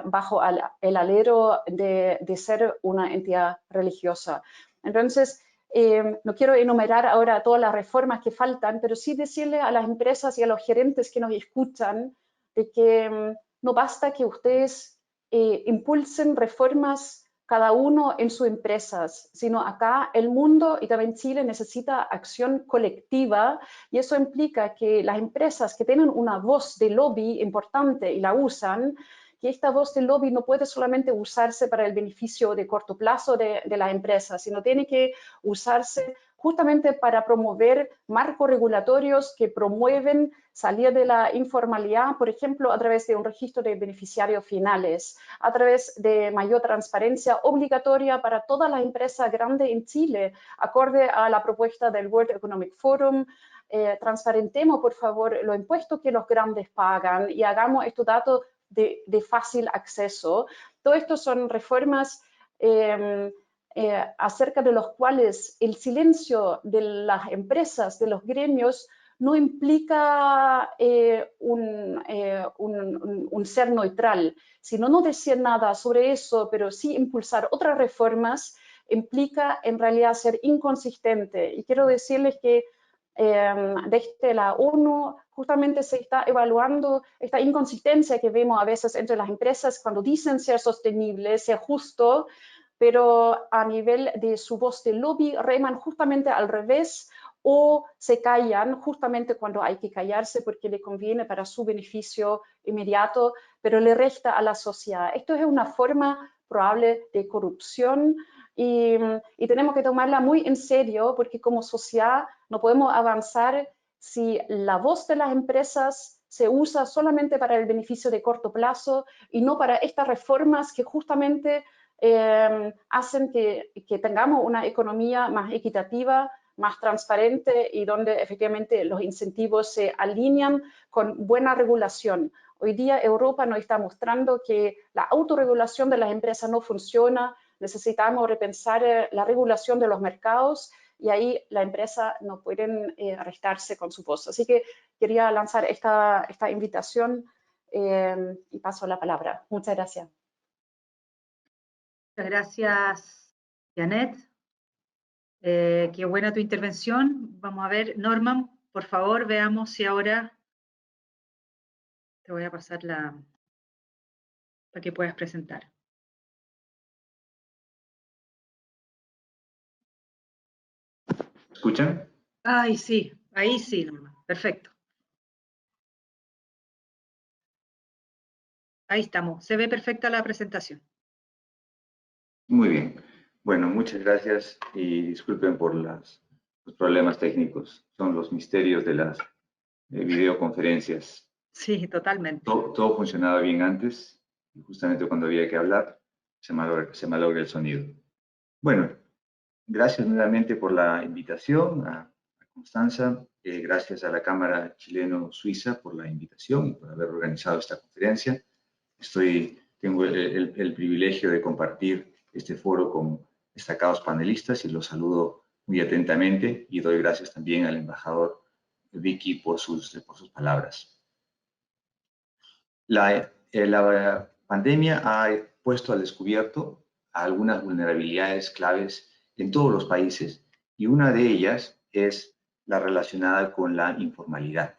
bajo el alero de ser una entidad religiosa. Entonces, no quiero enumerar ahora todas las reformas que faltan, pero sí decirle a las empresas y a los gerentes que nos escuchan de que no basta que ustedes impulsen reformas cada uno en sus empresas, sino acá el mundo y también Chile necesita acción colectiva, y eso implica que las empresas que tienen una voz de lobby importante y la usan, que esta voz de lobby no puede solamente usarse para el beneficio de corto plazo de las empresas, sino tiene que usarse justamente para promover marcos regulatorios que promueven salir de la informalidad, por ejemplo, a través de un registro de beneficiarios finales, a través de mayor transparencia obligatoria para todas las empresas grandes en Chile, acorde a la propuesta del World Economic Forum. Transparentemos, por favor, los impuestos que los grandes pagan y hagamos estos datos de fácil acceso. Todo esto son reformas acerca de los cuales el silencio de las empresas, de los gremios, no implica un ser neutral, sino no decir nada sobre eso, pero sí impulsar otras reformas, implica en realidad ser inconsistente. Y quiero decirles que desde la ONU justamente se está evaluando esta inconsistencia que vemos a veces entre las empresas cuando dicen ser sostenibles, ser justo, pero a nivel de su voz de lobby reman justamente al revés o se callan justamente cuando hay que callarse porque le conviene para su beneficio inmediato, pero le resta a la sociedad. Esto es una forma probable de corrupción y tenemos que tomarla muy en serio porque como sociedad no podemos avanzar si la voz de las empresas se usa solamente para el beneficio de corto plazo y no para estas reformas que justamente hacen que tengamos una economía más equitativa, más transparente y donde efectivamente los incentivos se alinean con buena regulación. Hoy día Europa nos está mostrando que la autorregulación de las empresas no funciona, necesitamos repensar la regulación de los mercados y ahí la empresa no pueden restarse con su voz. Así que quería lanzar esta invitación y paso la palabra. Muchas gracias. Muchas gracias, Janet. Qué buena tu intervención. Vamos a ver, Norman, por favor, veamos si ahora te voy a pasar para que puedas presentar. ¿Escuchan? Ay, sí, ahí sí, Norman. Perfecto. Ahí estamos. Se ve perfecta la presentación. Muy bien. Bueno, muchas gracias y disculpen por los problemas técnicos. Son los misterios de las videoconferencias. Sí, totalmente. Todo funcionaba bien antes y justamente cuando había que hablar se malogra el sonido. Bueno, gracias nuevamente por la invitación a Constanza. Gracias a la Cámara Chileno-Suiza por la invitación y por haber organizado esta conferencia. Tengo el privilegio de compartir este foro con destacados panelistas y los saludo muy atentamente y doy gracias también al embajador Vicky por sus palabras. La pandemia ha puesto al descubierto algunas vulnerabilidades claves en todos los países y una de ellas es la relacionada con la informalidad.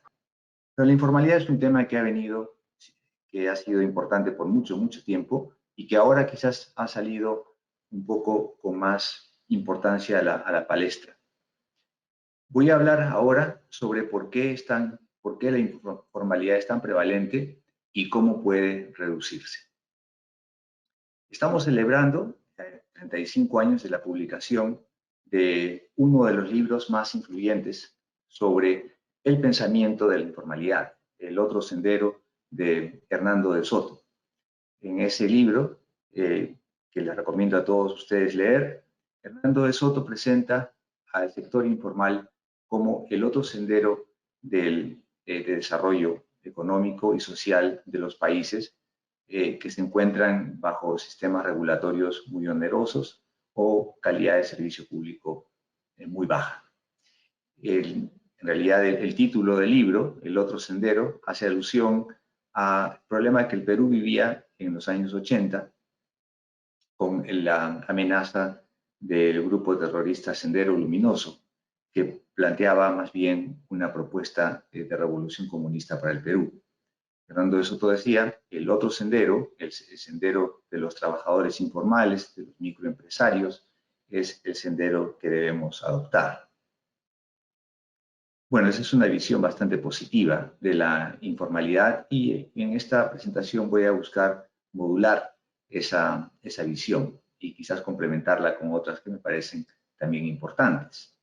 Pero la informalidad es un tema que ha sido importante por mucho tiempo y que ahora quizás ha salido un poco con más importancia a la palestra. Voy a hablar ahora sobre por qué la informalidad es tan prevalente y cómo puede reducirse. Estamos celebrando 35 años de la publicación de uno de los libros más influyentes sobre el pensamiento de la informalidad, El otro sendero, de Hernando de Soto. En ese libro, que les recomiendo a todos ustedes leer, Hernando de Soto presenta al sector informal como el otro sendero de desarrollo económico y social de los países que se encuentran bajo sistemas regulatorios muy onerosos o calidad de servicio público muy baja. En realidad, el título del libro, El otro sendero, hace alusión al problema que el Perú vivía en los años 80 con la amenaza del grupo terrorista Sendero Luminoso, que planteaba más bien una propuesta de revolución comunista para el Perú. Fernando de Soto decía, el otro sendero, el sendero de los trabajadores informales, de los microempresarios, es el sendero que debemos adoptar. Bueno, esa es una visión bastante positiva de la informalidad y en esta presentación voy a buscar modular esa visión y quizás complementarla con otras que me parecen también importantes.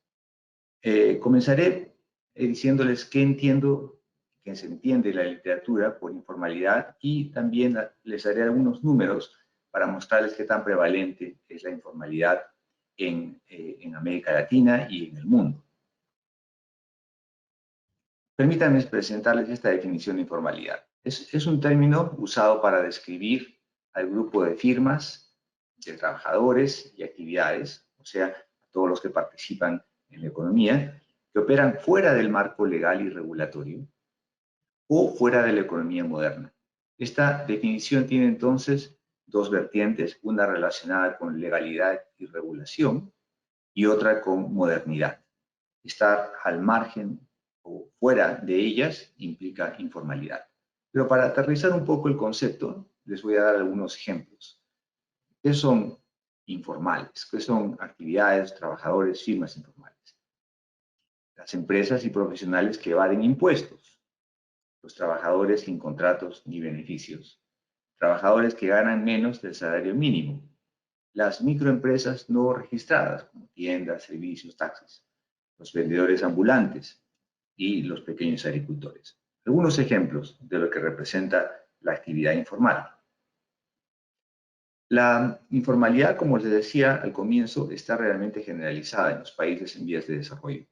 Comenzaré diciéndoles qué entiendo, qué se entiende la literatura por informalidad, y también les daré algunos números para mostrarles qué tan prevalente es la informalidad en América Latina y en el mundo. Permítanme presentarles esta definición de informalidad. Es un término usado para describir al grupo de firmas, de trabajadores y actividades, o sea, todos los que participan en la economía, que operan fuera del marco legal y regulatorio o fuera de la economía moderna. Esta definición tiene entonces dos vertientes, una relacionada con legalidad y regulación y otra con modernidad. Estar al margen o fuera de ellas implica informalidad. Pero para aterrizar un poco el concepto, les voy a dar algunos ejemplos. ¿Qué son informales? ¿Qué son actividades, trabajadores, firmas informales? Las empresas y profesionales que evaden impuestos, los trabajadores sin contratos ni beneficios, trabajadores que ganan menos del salario mínimo, las microempresas no registradas, como tiendas, servicios, taxis, los vendedores ambulantes y los pequeños agricultores. Algunos ejemplos de lo que representa la actividad informal. La informalidad, como les decía al comienzo, está realmente generalizada en los países en vías de desarrollo.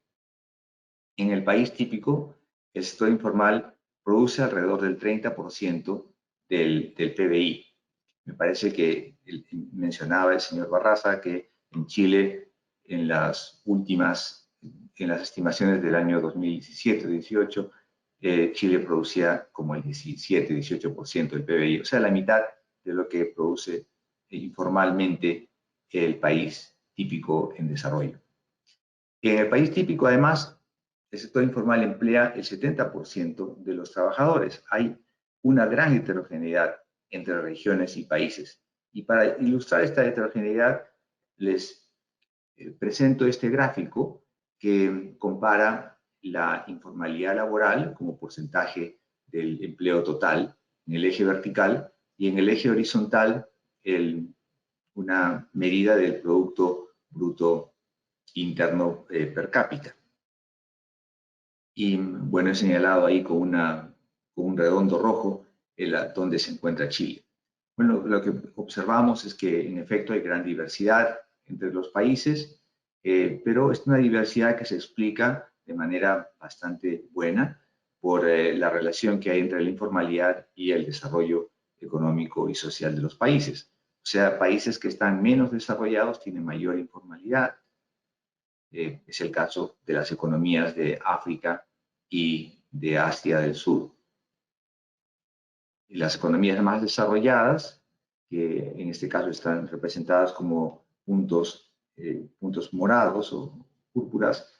En el país típico, el sector informal produce alrededor del 30% del PBI. Me parece que mencionaba el señor Barraza que en Chile, en las estimaciones del año 2017-18, Chile producía como el 17-18% del PBI, o sea, la mitad de lo que produce informalmente el país típico en desarrollo. En el país típico, además, el sector informal emplea el 70% de los trabajadores. Hay una gran heterogeneidad entre regiones y países. Y para ilustrar esta heterogeneidad, les presento este gráfico que compara la informalidad laboral como porcentaje del empleo total en el eje vertical y en el eje horizontal una medida del Producto Bruto Interno per cápita. Y bueno, he señalado ahí con un redondo rojo donde se encuentra Chile. Bueno, lo que observamos es que en efecto hay gran diversidad entre los países, pero es una diversidad que se explica de manera bastante buena por la relación que hay entre la informalidad y el desarrollo económico y social de los países. O sea, países que están menos desarrollados tienen mayor informalidad. Es el caso de las economías de África y de Asia del Sur. Y las economías más desarrolladas, que en este caso están representadas como puntos morados o púrpuras,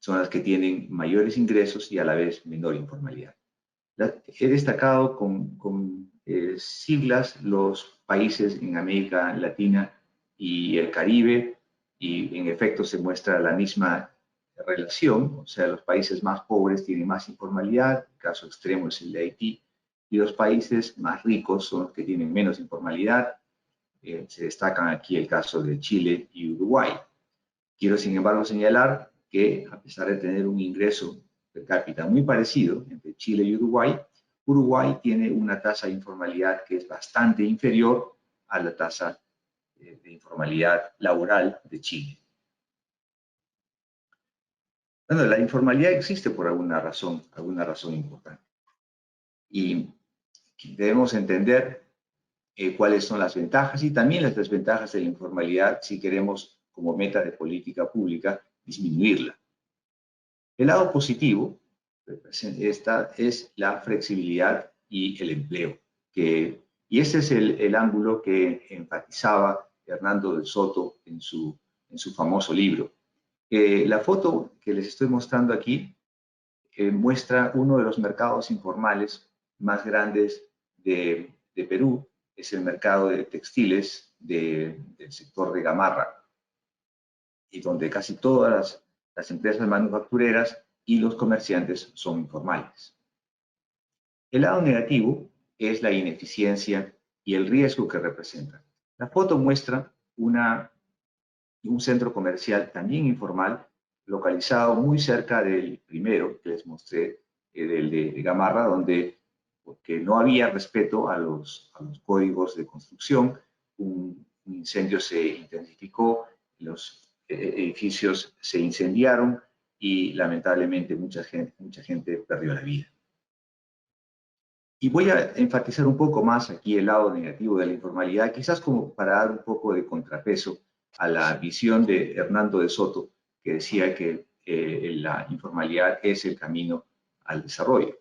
son las que tienen mayores ingresos y a la vez menor informalidad. He destacado con siglas los países en América Latina y el Caribe, y en efecto se muestra la misma relación, o sea, los países más pobres tienen más informalidad, el caso extremo es el de Haití, y los países más ricos son los que tienen menos informalidad. Se destacan aquí el caso de Chile y Uruguay. Quiero, sin embargo, señalar que a pesar de tener un ingreso per cápita muy parecido entre Chile y Uruguay, Uruguay tiene una tasa de informalidad que es bastante inferior a la tasa de informalidad laboral de Chile. Bueno, la informalidad existe por alguna razón importante. Y debemos entender cuáles son las ventajas y también las desventajas de la informalidad si queremos, como meta de política pública, disminuirla. El lado positivo es la flexibilidad y el empleo. Y ese es el ángulo que enfatizaba Hernando del Soto en su famoso libro. La foto que les estoy mostrando aquí muestra uno de los mercados informales más grandes de Perú. Es el mercado de textiles del sector de Gamarra, y donde casi todas las empresas manufactureras y los comerciantes son informales. El lado negativo es la ineficiencia y el riesgo que representa. La foto muestra un centro comercial también informal localizado muy cerca del primero que les mostré, del de Gamarra, donde porque no había respeto a los códigos de construcción, un incendio se intensificó, los edificios se incendiaron y lamentablemente mucha gente perdió la vida. Y voy a enfatizar un poco más aquí el lado negativo de la informalidad, quizás como para dar un poco de contrapeso a la visión de Hernando de Soto, que decía que la informalidad es el camino al desarrollo.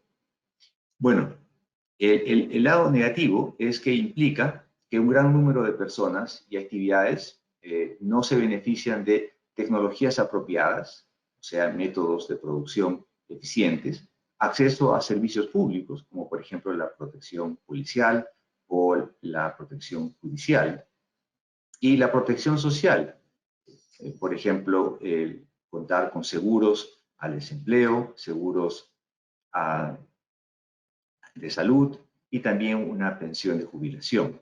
Bueno, el lado negativo es que implica que un gran número de personas y actividades no se benefician de tecnologías apropiadas, o sea, métodos de producción eficientes, acceso a servicios públicos, como por ejemplo la protección policial o la protección judicial, y la protección social, por ejemplo, contar con seguros al desempleo, seguros de salud y también una pensión de jubilación.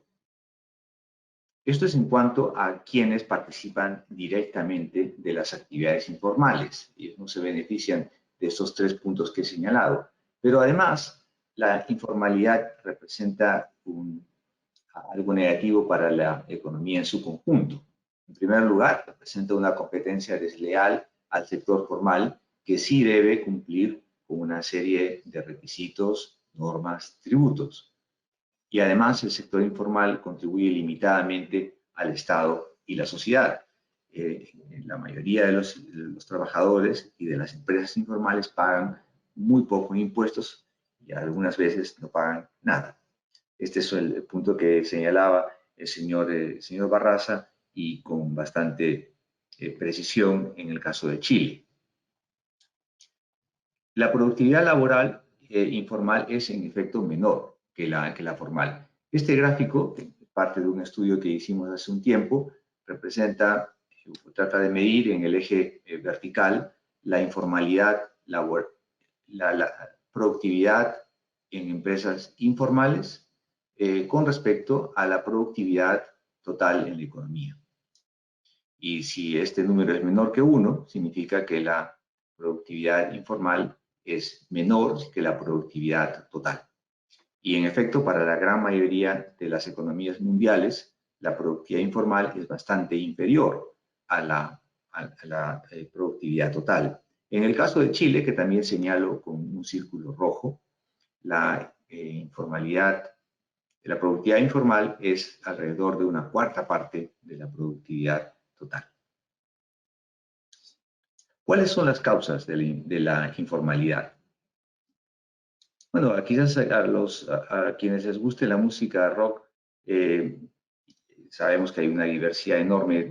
Esto es en cuanto a quienes participan directamente de las actividades informales. Ellos no se benefician de estos 3 puntos que he señalado. Pero además, la informalidad representa algo negativo para la economía en su conjunto. En primer lugar, representa una competencia desleal al sector formal que sí debe cumplir con una serie de requisitos, normas, tributos. Y además el sector informal contribuye limitadamente al Estado y la sociedad. La mayoría de los trabajadores y de las empresas informales pagan muy pocos impuestos y algunas veces no pagan nada. Este es el punto que señalaba el señor Barraza y con bastante precisión en el caso de Chile. La productividad laboral informal es en efecto menor que la formal. Este gráfico, parte de un estudio que hicimos hace un tiempo, trata de medir en el eje vertical la informalidad laboral, la productividad en empresas informales con respecto a la productividad total en la economía. Y si este número es menor que 1, significa que la productividad informal es menor que la productividad total. Y en efecto, para la gran mayoría de las economías mundiales, la productividad informal es bastante inferior a la productividad total. En el caso de Chile, que también señalo con un círculo rojo, la productividad informal es alrededor de una cuarta parte de la productividad total. ¿Cuáles son las causas de la informalidad? Bueno, quizás a quienes les guste la música rock, sabemos que hay una diversidad enorme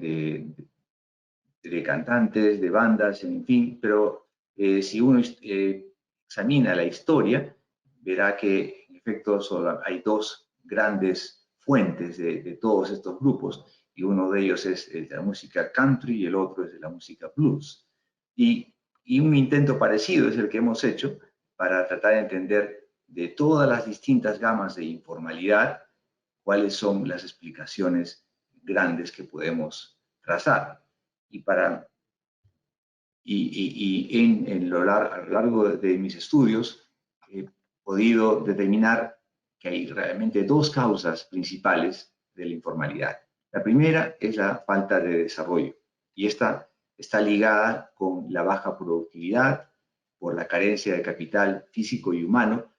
de cantantes, de bandas, en fin, pero si uno examina la historia, verá que en efecto solo hay 2 grandes fuentes de todos estos grupos, y uno de ellos es de la música country y el otro es de la música blues. Y un intento parecido es el que hemos hecho para tratar de entender de todas las distintas gamas de informalidad cuáles son las explicaciones grandes que podemos trazar. A lo largo de mis estudios he podido determinar que hay realmente 2 causas principales de la informalidad. La primera es la falta de desarrollo, y esta está ligada con la baja productividad por la carencia de capital físico y humano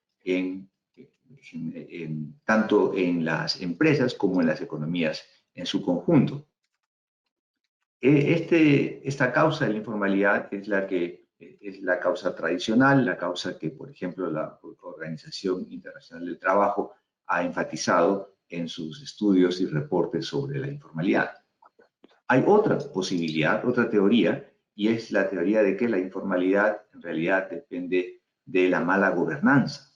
tanto en las empresas como en las economías en su conjunto. Esta causa de la informalidad es la causa tradicional, la causa que, por ejemplo, la Organización Internacional del Trabajo ha enfatizado en sus estudios y reportes sobre la informalidad. Hay otra posibilidad, otra teoría, y es la teoría de que la informalidad en realidad depende de la mala gobernanza.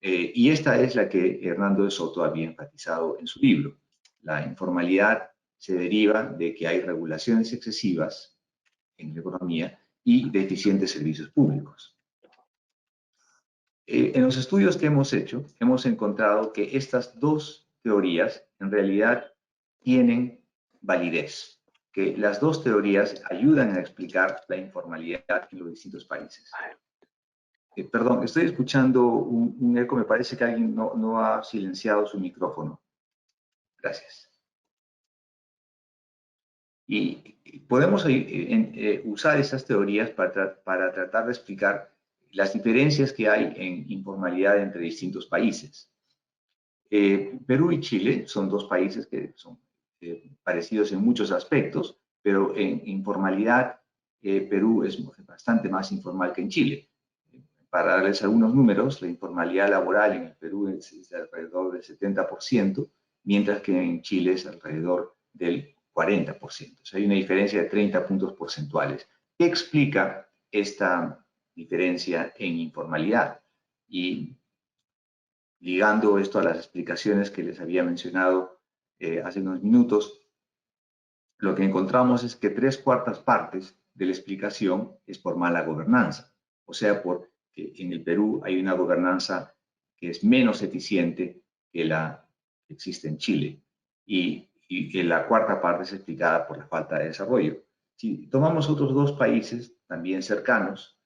Y esta es la que Hernando de Soto había enfatizado en su libro. La informalidad se deriva de que hay regulaciones excesivas en la economía y deficientes servicios públicos. En los estudios que hemos hecho, hemos encontrado que estas 2 teorías en realidad tienen validez. que las dos teorías ayudan a explicar la informalidad en los distintos países. Perdón, estoy escuchando un eco, me parece que alguien no ha silenciado su micrófono. Gracias. Y podemos usar esas teorías para tratar de explicar las diferencias que hay en informalidad entre distintos países. Perú y Chile son dos países que son parecidos en muchos aspectos, pero en informalidad Perú es bastante más informal que en Chile. Para darles algunos números, la informalidad laboral en el Perú es de alrededor del 70%, mientras que en Chile es alrededor del 40%. O sea, hay una diferencia de 30 puntos porcentuales. ¿Qué explica esta diferencia en informalidad? Y ligando esto a las explicaciones que les había mencionado hace unos minutos, lo que encontramos es que 3/4 partes de la explicación es por mala gobernanza. O sea, porque en el Perú hay una gobernanza que es menos eficiente que la que existe en Chile. Y la 1/4 parte es explicada por la falta de desarrollo. Si tomamos otros dos países también cercanos,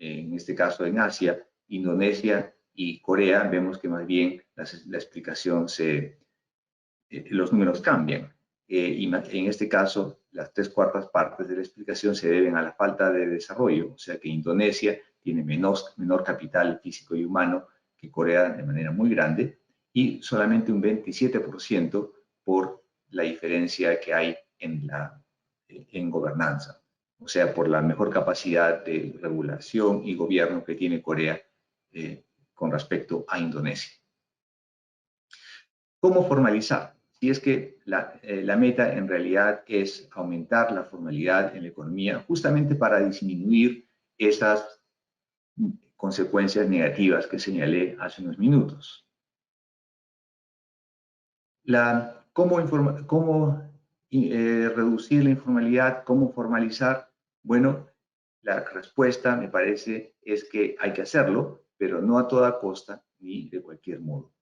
en este caso en Asia, Indonesia y Corea, vemos que más bien la explicación los números cambian. Y en este caso, las 3/4 partes de la explicación se deben a la falta de desarrollo, o sea que Indonesia tiene menor capital físico y humano que Corea de manera muy grande, y solamente un 27% por la diferencia que hay en gobernanza, o sea, por la mejor capacidad de regulación y gobierno que tiene Corea con respecto a Indonesia. ¿Cómo formalizar? Si es que la meta en realidad es aumentar la formalidad en la economía, justamente para disminuir esas consecuencias negativas que señalé hace unos minutos. ¿Cómo reducir la informalidad? ¿Cómo formalizar? Bueno, la respuesta, me parece, es que hay que hacerlo, pero no a toda costa ni de cualquier modo.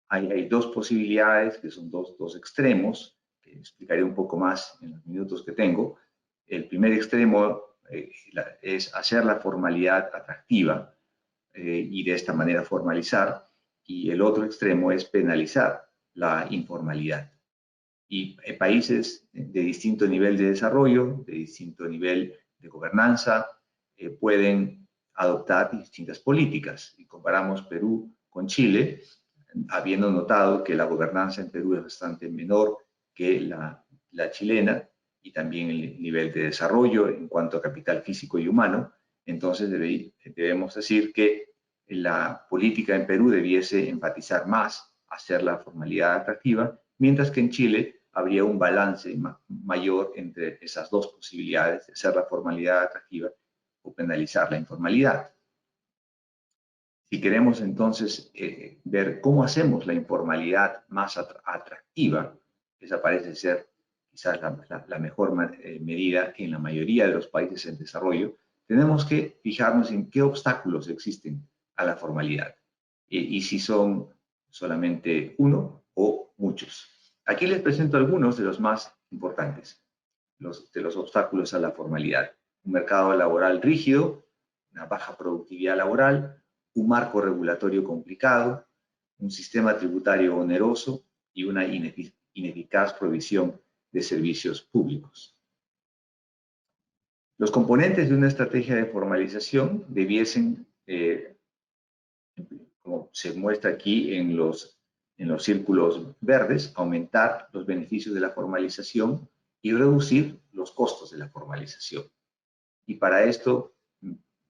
Hay dos posibilidades, que son dos extremos, que explicaré un poco más en los minutos que tengo. El primer extremo es hacer la formalidad atractiva y de esta manera formalizar, y el otro extremo es penalizar la informalidad. Y países de distinto nivel de desarrollo, de distinto nivel de gobernanza, pueden adoptar distintas políticas. Y comparamos Perú con Chile, habiendo notado que la gobernanza en Perú es bastante menor que la chilena, y también el nivel de desarrollo en cuanto a capital físico y humano, entonces debemos decir que la política en Perú debiese enfatizar más hacer la formalidad atractiva, mientras que en Chile habría un balance mayor entre esas dos posibilidades de hacer la formalidad atractiva o penalizar la informalidad. Si queremos entonces ver cómo hacemos la informalidad más atractiva, esa parece ser quizás la mejor medida en la mayoría de los países en desarrollo, tenemos que fijarnos en qué obstáculos existen a la formalidad y si son solamente uno o muchos. Aquí les presento algunos de los más importantes, de los obstáculos a la formalidad. Un mercado laboral rígido, una baja productividad laboral, un marco regulatorio complicado, un sistema tributario oneroso y una ineficaz provisión de servicios públicos. Los componentes de una estrategia de formalización debiesen, como se muestra aquí en los círculos verdes, aumentar los beneficios de la formalización y reducir los costos de la formalización. Y para esto,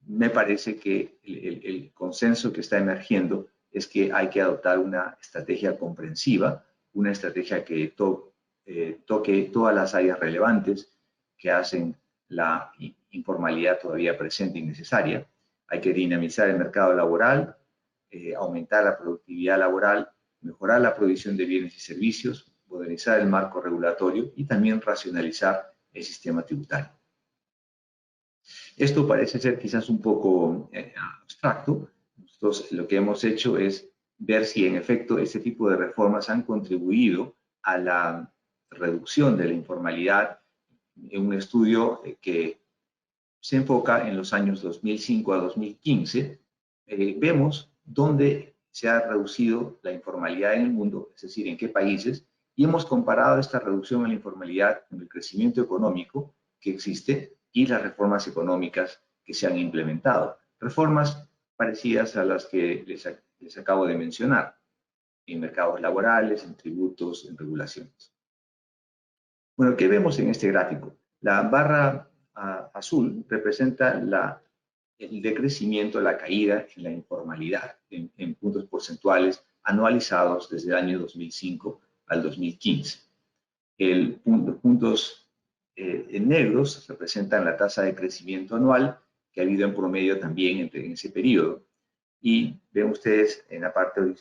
me parece que el consenso que está emergiendo es que hay que adoptar una estrategia comprensiva, una estrategia que toque todas las áreas relevantes que hacen la informalidad todavía presente y necesaria. Hay que dinamizar el mercado laboral, aumentar la productividad laboral, mejorar la provisión de bienes y servicios, modernizar el marco regulatorio y también racionalizar el sistema tributario. Esto parece ser quizás un poco abstracto. Nosotros lo que hemos hecho es ver si en efecto este tipo de reformas han contribuido a la reducción de la informalidad un estudio que se enfoca en los años 2005 a 2015, vemos dónde se ha reducido la informalidad en el mundo, es decir, en qué países, y hemos comparado esta reducción en la informalidad con el crecimiento económico que existe y las reformas económicas que se han implementado. Reformas parecidas a las que les acabo de mencionar, en mercados laborales, en tributos, en regulaciones. Bueno, ¿qué vemos en este gráfico? La barra azul representa el decrecimiento, la caída en la informalidad en puntos porcentuales anualizados desde el año 2005 al 2015. Puntos en negros representan la tasa de crecimiento anual que ha habido en promedio también en ese periodo. Y ven ustedes en la parte,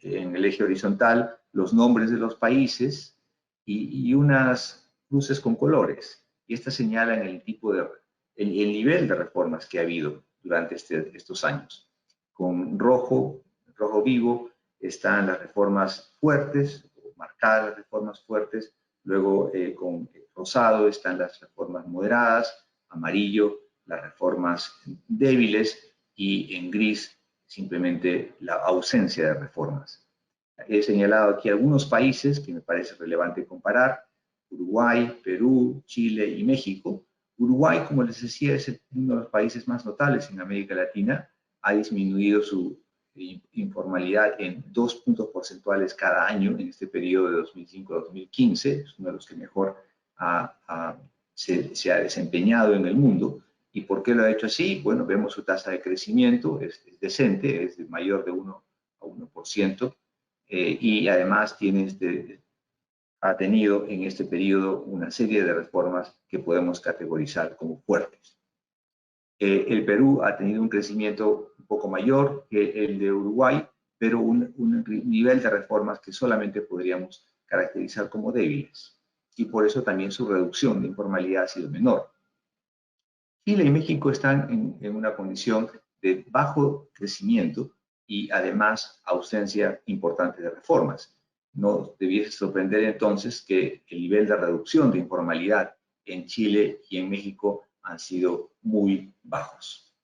en el eje horizontal, los nombres de los países y unas cruces con colores. Y estas señalan el nivel de reformas que ha habido durante estos años. Con rojo vivo están las reformas fuertes, marcadas las reformas fuertes. Luego con rosado están las reformas moderadas, amarillo las reformas débiles y en gris simplemente la ausencia de reformas. He señalado aquí algunos países que me parece relevante comparar: Uruguay, Perú, Chile y México. Uruguay, como les decía, es uno de los países más notables en América Latina. Ha disminuido su informalidad en 2 puntos porcentuales cada año en este periodo de 2005 a 2015. Es uno de los que mejor se ha desempeñado en el mundo. ¿Y por qué lo ha hecho así? Bueno, vemos su tasa de crecimiento, es decente, es de mayor de 1 a 1%, y además ha tenido en este periodo una serie de reformas que podemos categorizar como fuertes. El Perú ha tenido un crecimiento un poco mayor que el de Uruguay, pero un nivel de reformas que solamente podríamos caracterizar como débiles. Y por eso también su reducción de informalidad ha sido menor. Chile y México están en una condición de bajo crecimiento y además ausencia importante de reformas. No debiese sorprender entonces que el nivel de reducción de informalidad en Chile y en México han sido muy bajos.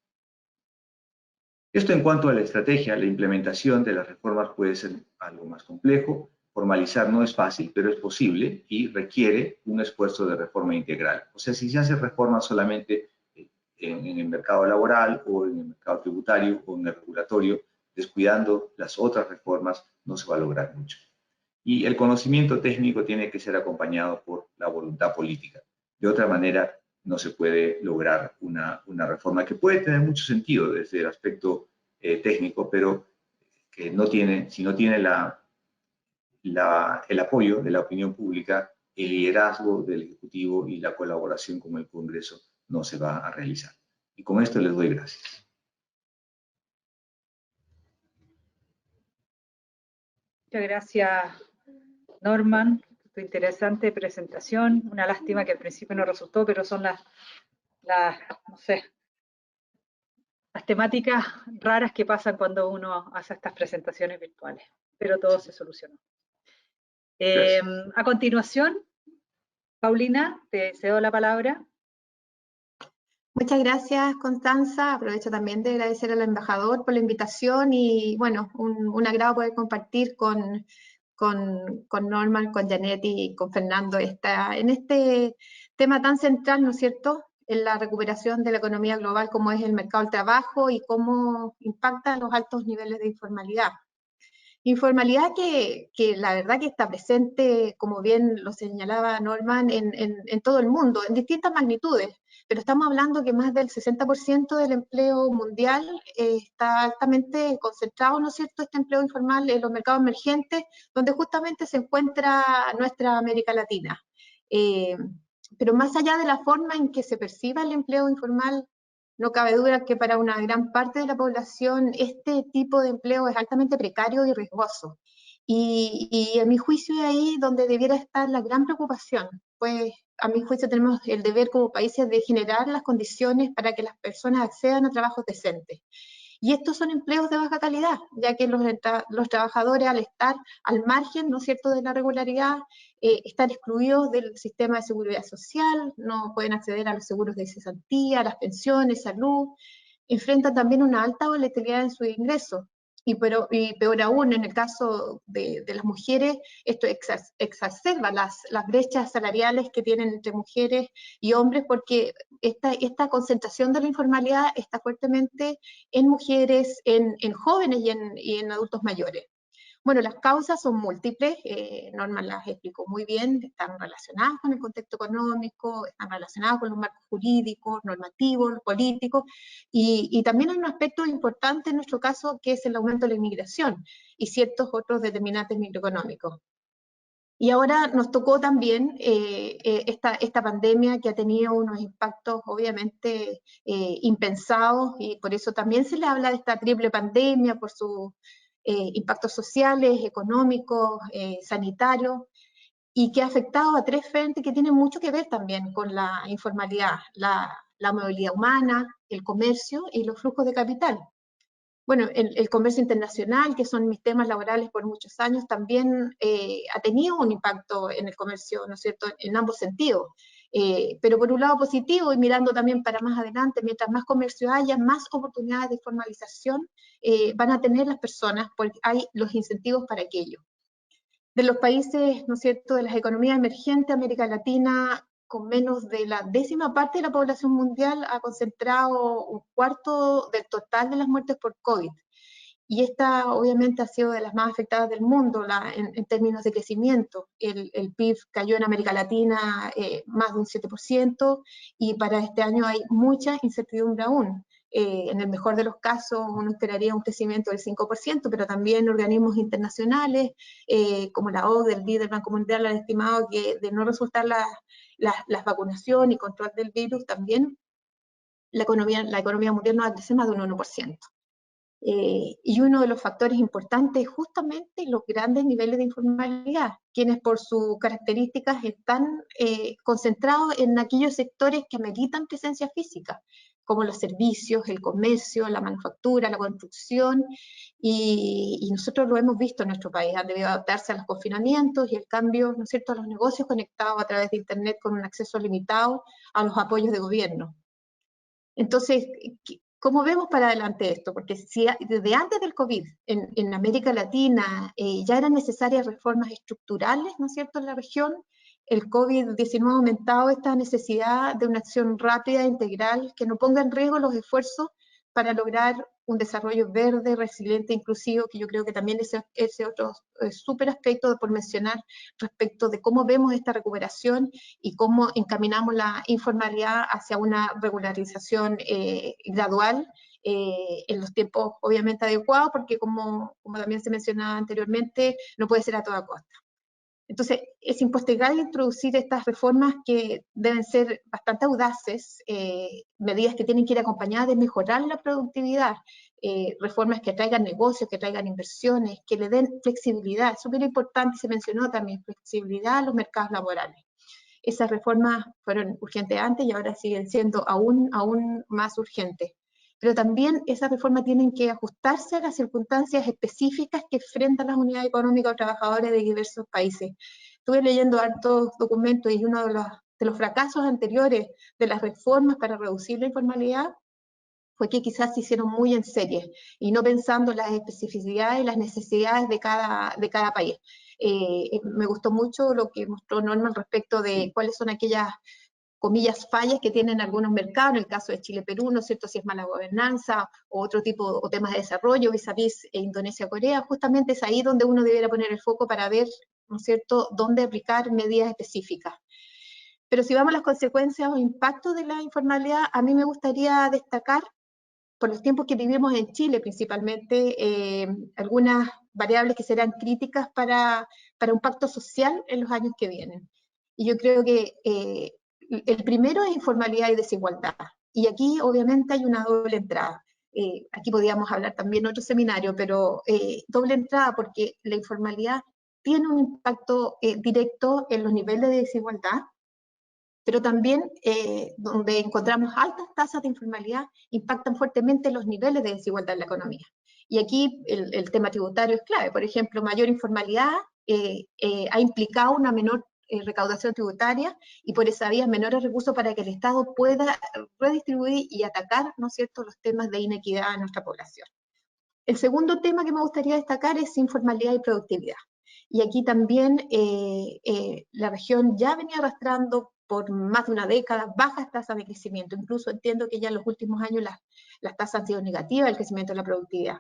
Esto en cuanto a la estrategia. La implementación de las reformas puede ser algo más complejo. Formalizar no es fácil, pero es posible y requiere un esfuerzo de reforma integral. O sea, si se hace reforma solamente en el mercado laboral o en el mercado tributario o en el regulatorio, descuidando las otras reformas, no se va a lograr mucho. Y el conocimiento técnico tiene que ser acompañado por la voluntad política. De otra manera, no se puede lograr una reforma que puede tener mucho sentido desde el aspecto técnico, pero que si no tiene el apoyo de la opinión pública, el liderazgo del Ejecutivo y la colaboración con el Congreso no se va a realizar. Y con esto les doy gracias. Muchas gracias, Norman, por tu interesante presentación. Una lástima que al principio no resultó, pero son no sé, las temáticas raras que pasan cuando uno hace estas presentaciones virtuales, pero todo se solucionó. A continuación, Paulina, te cedo la palabra. Muchas gracias, Constanza. Aprovecho también de agradecer al embajador por la invitación y, bueno, un agrado poder compartir con Norman, con Janet y con Fernando en este tema tan central, ¿no es cierto?, en la recuperación de la economía global, como es el mercado del trabajo y cómo impactan los altos niveles de informalidad. Informalidad que la verdad que está presente, como bien lo señalaba Norman, en todo el mundo, en distintas magnitudes, pero estamos hablando que más del 60% del empleo mundial está altamente concentrado, ¿no es cierto?, este empleo informal en los mercados emergentes, donde justamente se encuentra nuestra América Latina. Pero más allá de la forma en que se perciba el empleo informal, no cabe duda que para una gran parte de la población este tipo de empleo es altamente precario y riesgoso. Y a mi juicio es ahí donde debiera estar la gran preocupación, pues a mi juicio tenemos el deber como países de generar las condiciones para que las personas accedan a trabajos decentes. Y estos son empleos de baja calidad, ya que los trabajadores, al estar al margen, ¿no es cierto?, de la regularidad, están excluidos del sistema de seguridad social, no pueden acceder a los seguros de cesantía, a las pensiones, salud, enfrentan también una alta volatilidad en sus ingresos. Y peor aún, en el caso de las mujeres, esto exacerba las brechas salariales que tienen entre mujeres y hombres, porque esta concentración de la informalidad está fuertemente en mujeres, en jóvenes y en adultos mayores. Bueno, las causas son múltiples, Norma las explicó muy bien, están relacionadas con el contexto económico, están relacionadas con los marcos jurídicos, normativos, políticos, y también hay un aspecto importante en nuestro caso que es el aumento de la inmigración y ciertos otros determinantes microeconómicos. Y ahora nos tocó también esta pandemia que ha tenido unos impactos obviamente impensados, y por eso también se le habla de esta triple pandemia por sus impactos sociales, económicos, sanitarios, y que ha afectado a tres frentes que tienen mucho que ver también con la informalidad: la movilidad humana, el comercio y los flujos de capital. Bueno, el comercio internacional, que son mis temas laborales por muchos años, también ha tenido un impacto en el comercio, ¿no es cierto?, en ambos sentidos. Pero por un lado positivo, y mirando también para más adelante, mientras más comercio haya, más oportunidades de formalización van a tener las personas, porque hay los incentivos para aquello. De los países, ¿no es cierto?, de las economías emergentes, América Latina, con menos de la 10ª parte de la población mundial, ha concentrado un cuarto del total de las muertes por COVID. Y esta obviamente ha sido de las más afectadas del mundo en términos de crecimiento. El PIB cayó en América Latina más de un 7%, y para este año hay mucha incertidumbre aún. En el mejor de los casos uno esperaría un crecimiento del 5%, pero también organismos internacionales como la OCDE, el BID, el Banco Mundial han estimado que de no resultar las vacunaciones y control del virus, también la economía mundial no va a crecer más de un 1%. Y uno de los factores importantes es justamente los grandes niveles de informalidad, quienes por sus características están concentrados en aquellos sectores que ameritan presencia física, como los servicios, el comercio, la manufactura, la construcción, y nosotros lo hemos visto en nuestro país. Han debido adaptarse a los confinamientos y el cambio, ¿no es cierto?, a los negocios conectados a través de Internet con un acceso limitado a los apoyos de gobierno. Entonces, ¿cómo vemos para adelante esto? Porque si desde antes del COVID en América Latina ya eran necesarias reformas estructurales, ¿no es cierto?, en la región, el COVID-19 ha aumentado esta necesidad de una acción rápida e integral que no ponga en riesgo los esfuerzos para lograr un desarrollo verde, resiliente, inclusivo, que yo creo que también ese otro súper aspecto por mencionar respecto de cómo vemos esta recuperación y cómo encaminamos la informalidad hacia una regularización gradual en los tiempos obviamente adecuados, porque como también se mencionaba anteriormente, no puede ser a toda costa. Entonces, es impostergable introducir estas reformas que deben ser bastante audaces, medidas que tienen que ir acompañadas de mejorar la productividad, reformas que traigan negocios, que traigan inversiones, que le den flexibilidad. Es súper importante, se mencionó también, flexibilidad a los mercados laborales. Esas reformas fueron urgentes antes y ahora siguen siendo aún más urgentes. Pero también esas reformas tienen que ajustarse a las circunstancias específicas que enfrentan las unidades económicas o trabajadores de diversos países. Estuve leyendo hartos documentos y uno de los fracasos anteriores de las reformas para reducir la informalidad fue que quizás se hicieron muy en serie y no pensando en las especificidades y las necesidades de cada país. Me gustó mucho lo que mostró Norma respecto de cuáles son aquellas, comillas, fallas que tienen algunos mercados, en el caso de Chile-Perú, ¿no es cierto?, si es mala gobernanza o otro tipo, o temas de desarrollo, vis-a-vis Indonesia-Corea. Justamente es ahí donde uno debiera poner el foco para ver, ¿no es cierto?, dónde aplicar medidas específicas. Pero si vamos a las consecuencias o impactos de la informalidad, a mí me gustaría destacar, por los tiempos que vivimos en Chile principalmente, algunas variables que serán críticas para un pacto social en los años que vienen. Y yo creo que el primero es informalidad y desigualdad. Y aquí obviamente hay una doble entrada. Aquí podríamos hablar también en otro seminario, pero doble entrada porque la informalidad tiene un impacto directo en los niveles de desigualdad, pero también donde encontramos altas tasas de informalidad, impactan fuertemente los niveles de desigualdad en la economía. Y aquí el tema tributario es clave. Por ejemplo, mayor informalidad ha implicado una menor recaudación tributaria y por esa vía menores recursos para que el Estado pueda redistribuir y atacar, ¿no es cierto?, los temas de inequidad en nuestra población. El segundo tema que me gustaría destacar es informalidad y productividad. Y aquí también la región ya venía arrastrando por más de una década bajas tasas de crecimiento. Incluso entiendo que ya en los últimos años las tasas han sido negativas, el crecimiento de la productividad.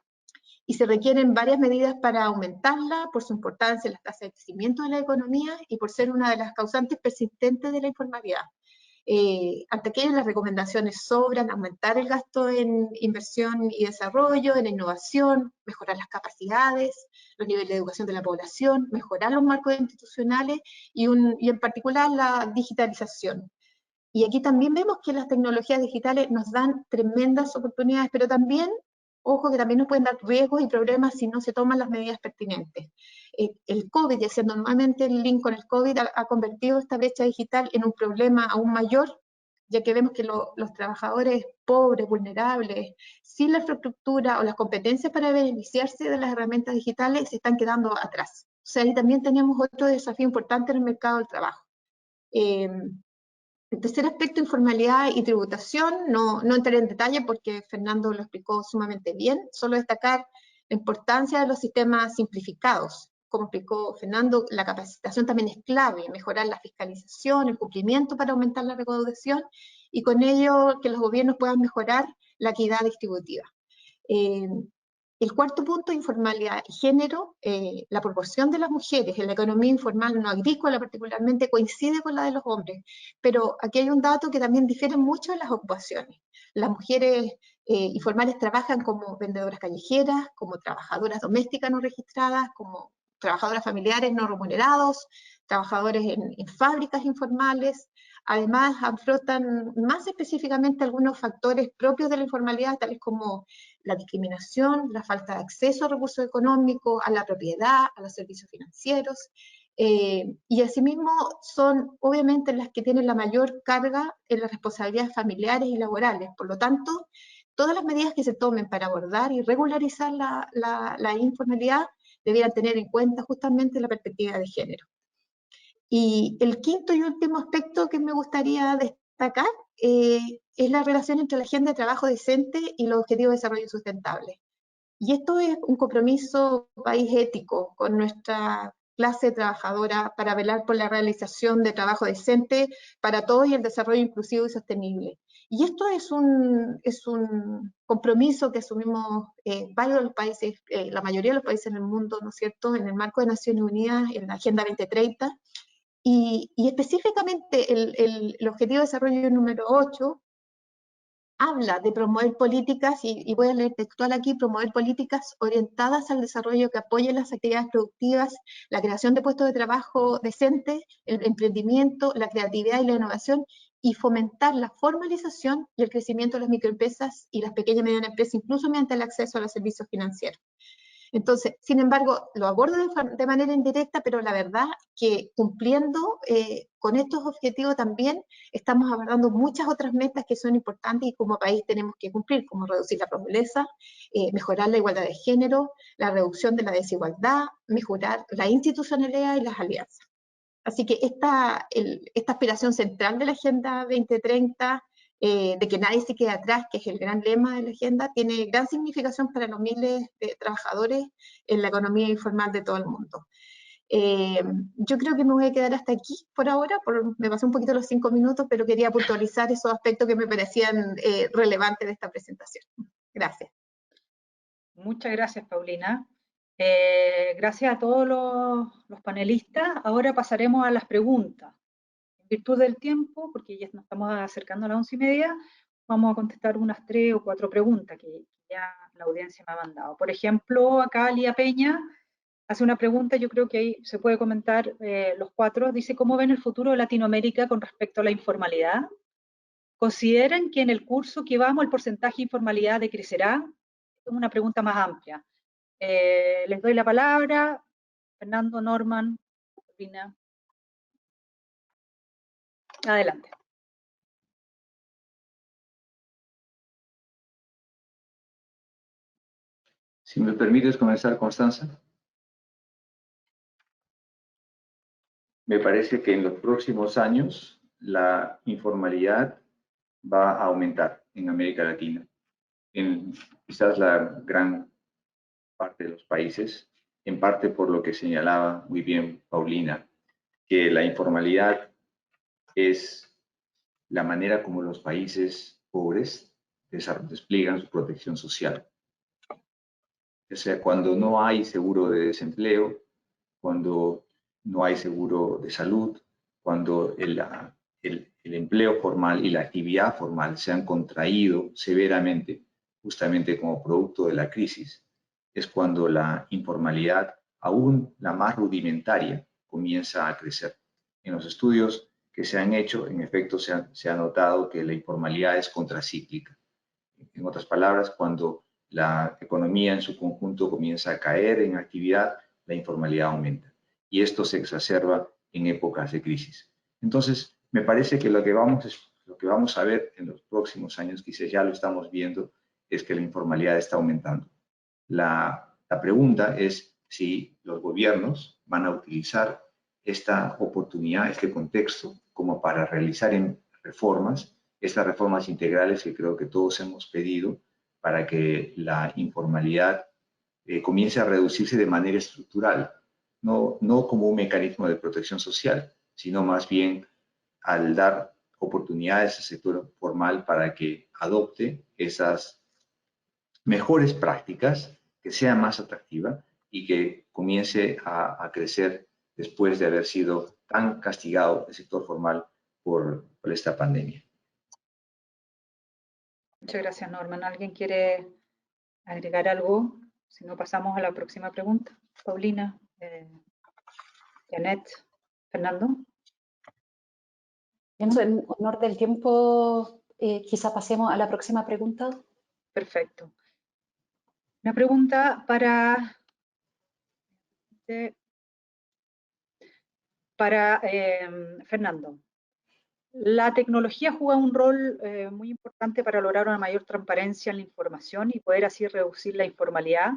Y se requieren varias medidas para aumentarla por su importancia en las tasas de crecimiento de la economía y por ser una de las causantes persistentes de la informalidad. Ante aquello las recomendaciones sobran aumentar el gasto en inversión y desarrollo, en innovación, mejorar las capacidades, los niveles de educación de la población, mejorar los marcos institucionales y en particular la digitalización. Y aquí también vemos que las tecnologías digitales nos dan tremendas oportunidades, pero también, ojo, que también nos pueden dar riesgos y problemas si no se toman las medidas pertinentes. El COVID, y haciendo normalmente el link con el COVID, ha convertido esta brecha digital en un problema aún mayor, ya que vemos que los trabajadores pobres, vulnerables, sin la infraestructura o las competencias para beneficiarse de las herramientas digitales, se están quedando atrás. O sea, ahí también tenemos otro desafío importante en el mercado del trabajo. El tercer aspecto, informalidad y tributación, no entraré en detalle porque Fernando lo explicó sumamente bien, solo destacar la importancia de los sistemas simplificados. Como explicó Fernando, la capacitación también es clave, mejorar la fiscalización, el cumplimiento para aumentar la recaudación y con ello que los gobiernos puedan mejorar la equidad distributiva. El cuarto punto, informalidad y género, la proporción de las mujeres en la economía informal no agrícola particularmente coincide con la de los hombres, pero aquí hay un dato que también difiere mucho en las ocupaciones. Las mujeres informales trabajan como vendedoras callejeras, como trabajadoras domésticas no registradas, como trabajadoras familiares no remunerados, trabajadores en fábricas informales. Además, afrontan más específicamente algunos factores propios de la informalidad, tales como la discriminación, la falta de acceso a recursos económicos, a la propiedad, a los servicios financieros, y asimismo son obviamente las que tienen la mayor carga en las responsabilidades familiares y laborales. Por lo tanto, todas las medidas que se tomen para abordar y regularizar la informalidad debieran tener en cuenta justamente la perspectiva de género. Y el quinto y último aspecto que me gustaría destacar es la relación entre la agenda de trabajo decente y los objetivos de desarrollo sustentable. Y esto es un compromiso país ético con nuestra clase trabajadora para velar por la realización de trabajo decente para todos y el desarrollo inclusivo y sostenible. Y esto es un compromiso que asumimos varios de los países, la mayoría de los países en el mundo, ¿no es cierto?, en el marco de Naciones Unidas, en la Agenda 2030, y específicamente el Objetivo de Desarrollo número 8 habla de promover políticas, y voy a leer textual aquí, promover políticas orientadas al desarrollo que apoyen las actividades productivas, la creación de puestos de trabajo decentes, el emprendimiento, la creatividad y la innovación, y fomentar la formalización y el crecimiento de las microempresas y las pequeñas y medianas empresas, incluso mediante el acceso a los servicios financieros. Entonces, sin embargo, lo abordo de manera indirecta, pero la verdad que cumpliendo con estos objetivos también estamos abordando muchas otras metas que son importantes y como país tenemos que cumplir, como reducir la pobreza, mejorar la igualdad de género, la reducción de la desigualdad, mejorar la institucionalidad y las alianzas. Así que esta aspiración central de la Agenda 2030, de que nadie se quede atrás, que es el gran lema de la agenda, tiene gran significación para los miles de trabajadores en la economía informal de todo el mundo. Yo creo que me voy a quedar hasta aquí por ahora, me pasé un poquito los 5 minutos, pero quería puntualizar esos aspectos que me parecían relevantes de esta presentación. Gracias. Muchas gracias, Paulina. Gracias a todos los panelistas. Ahora pasaremos a las preguntas. En virtud del tiempo, porque ya nos estamos acercando a las 11:30, vamos a contestar unas 3 o 4 preguntas que ya la audiencia me ha mandado. Por ejemplo, acá Lía Peña hace una pregunta, yo creo que ahí se puede comentar los 4. Dice, ¿cómo ven el futuro de Latinoamérica con respecto a la informalidad? ¿Consideran que en el curso que vamos el porcentaje de informalidad decrecerá? Es una pregunta más amplia. Les doy la palabra. Fernando, Norman, Paulina. Adelante. Si me permites comenzar, Constanza. Me parece que en los próximos años la informalidad va a aumentar en América Latina. En quizás la gran parte de los países, en parte por lo que señalaba muy bien Paulina, que la informalidad es la manera como los países pobres despliegan su protección social. O sea, cuando no hay seguro de desempleo, cuando no hay seguro de salud, cuando el empleo formal y la actividad formal se han contraído severamente, justamente como producto de la crisis, es cuando la informalidad, aún la más rudimentaria, comienza a crecer. En los estudios que se han hecho, en efecto, se ha notado que la informalidad es contracíclica. En otras palabras, cuando la economía en su conjunto comienza a caer en actividad, la informalidad aumenta. Y esto se exacerba en épocas de crisis. Entonces, me parece que lo que vamos a ver en los próximos años, quizás ya lo estamos viendo, es que la informalidad está aumentando. La pregunta es si los gobiernos van a utilizar esta oportunidad, este contexto, como para realizar reformas, estas reformas integrales que creo que todos hemos pedido para que la informalidad comience a reducirse de manera estructural, no como un mecanismo de protección social, sino más bien al dar oportunidades al sector formal para que adopte esas mejores prácticas, que sea más atractiva y que comience a crecer después de haber sido tan castigado el sector formal por esta pandemia. Muchas gracias, Norman. ¿Alguien quiere agregar algo? Si no, pasamos a la próxima pregunta. Paulina, Janet, Fernando. En honor del tiempo, quizá pasemos a la próxima pregunta. Perfecto. Una pregunta para Fernando. La tecnología juega un rol muy importante para lograr una mayor transparencia en la información y poder así reducir la informalidad,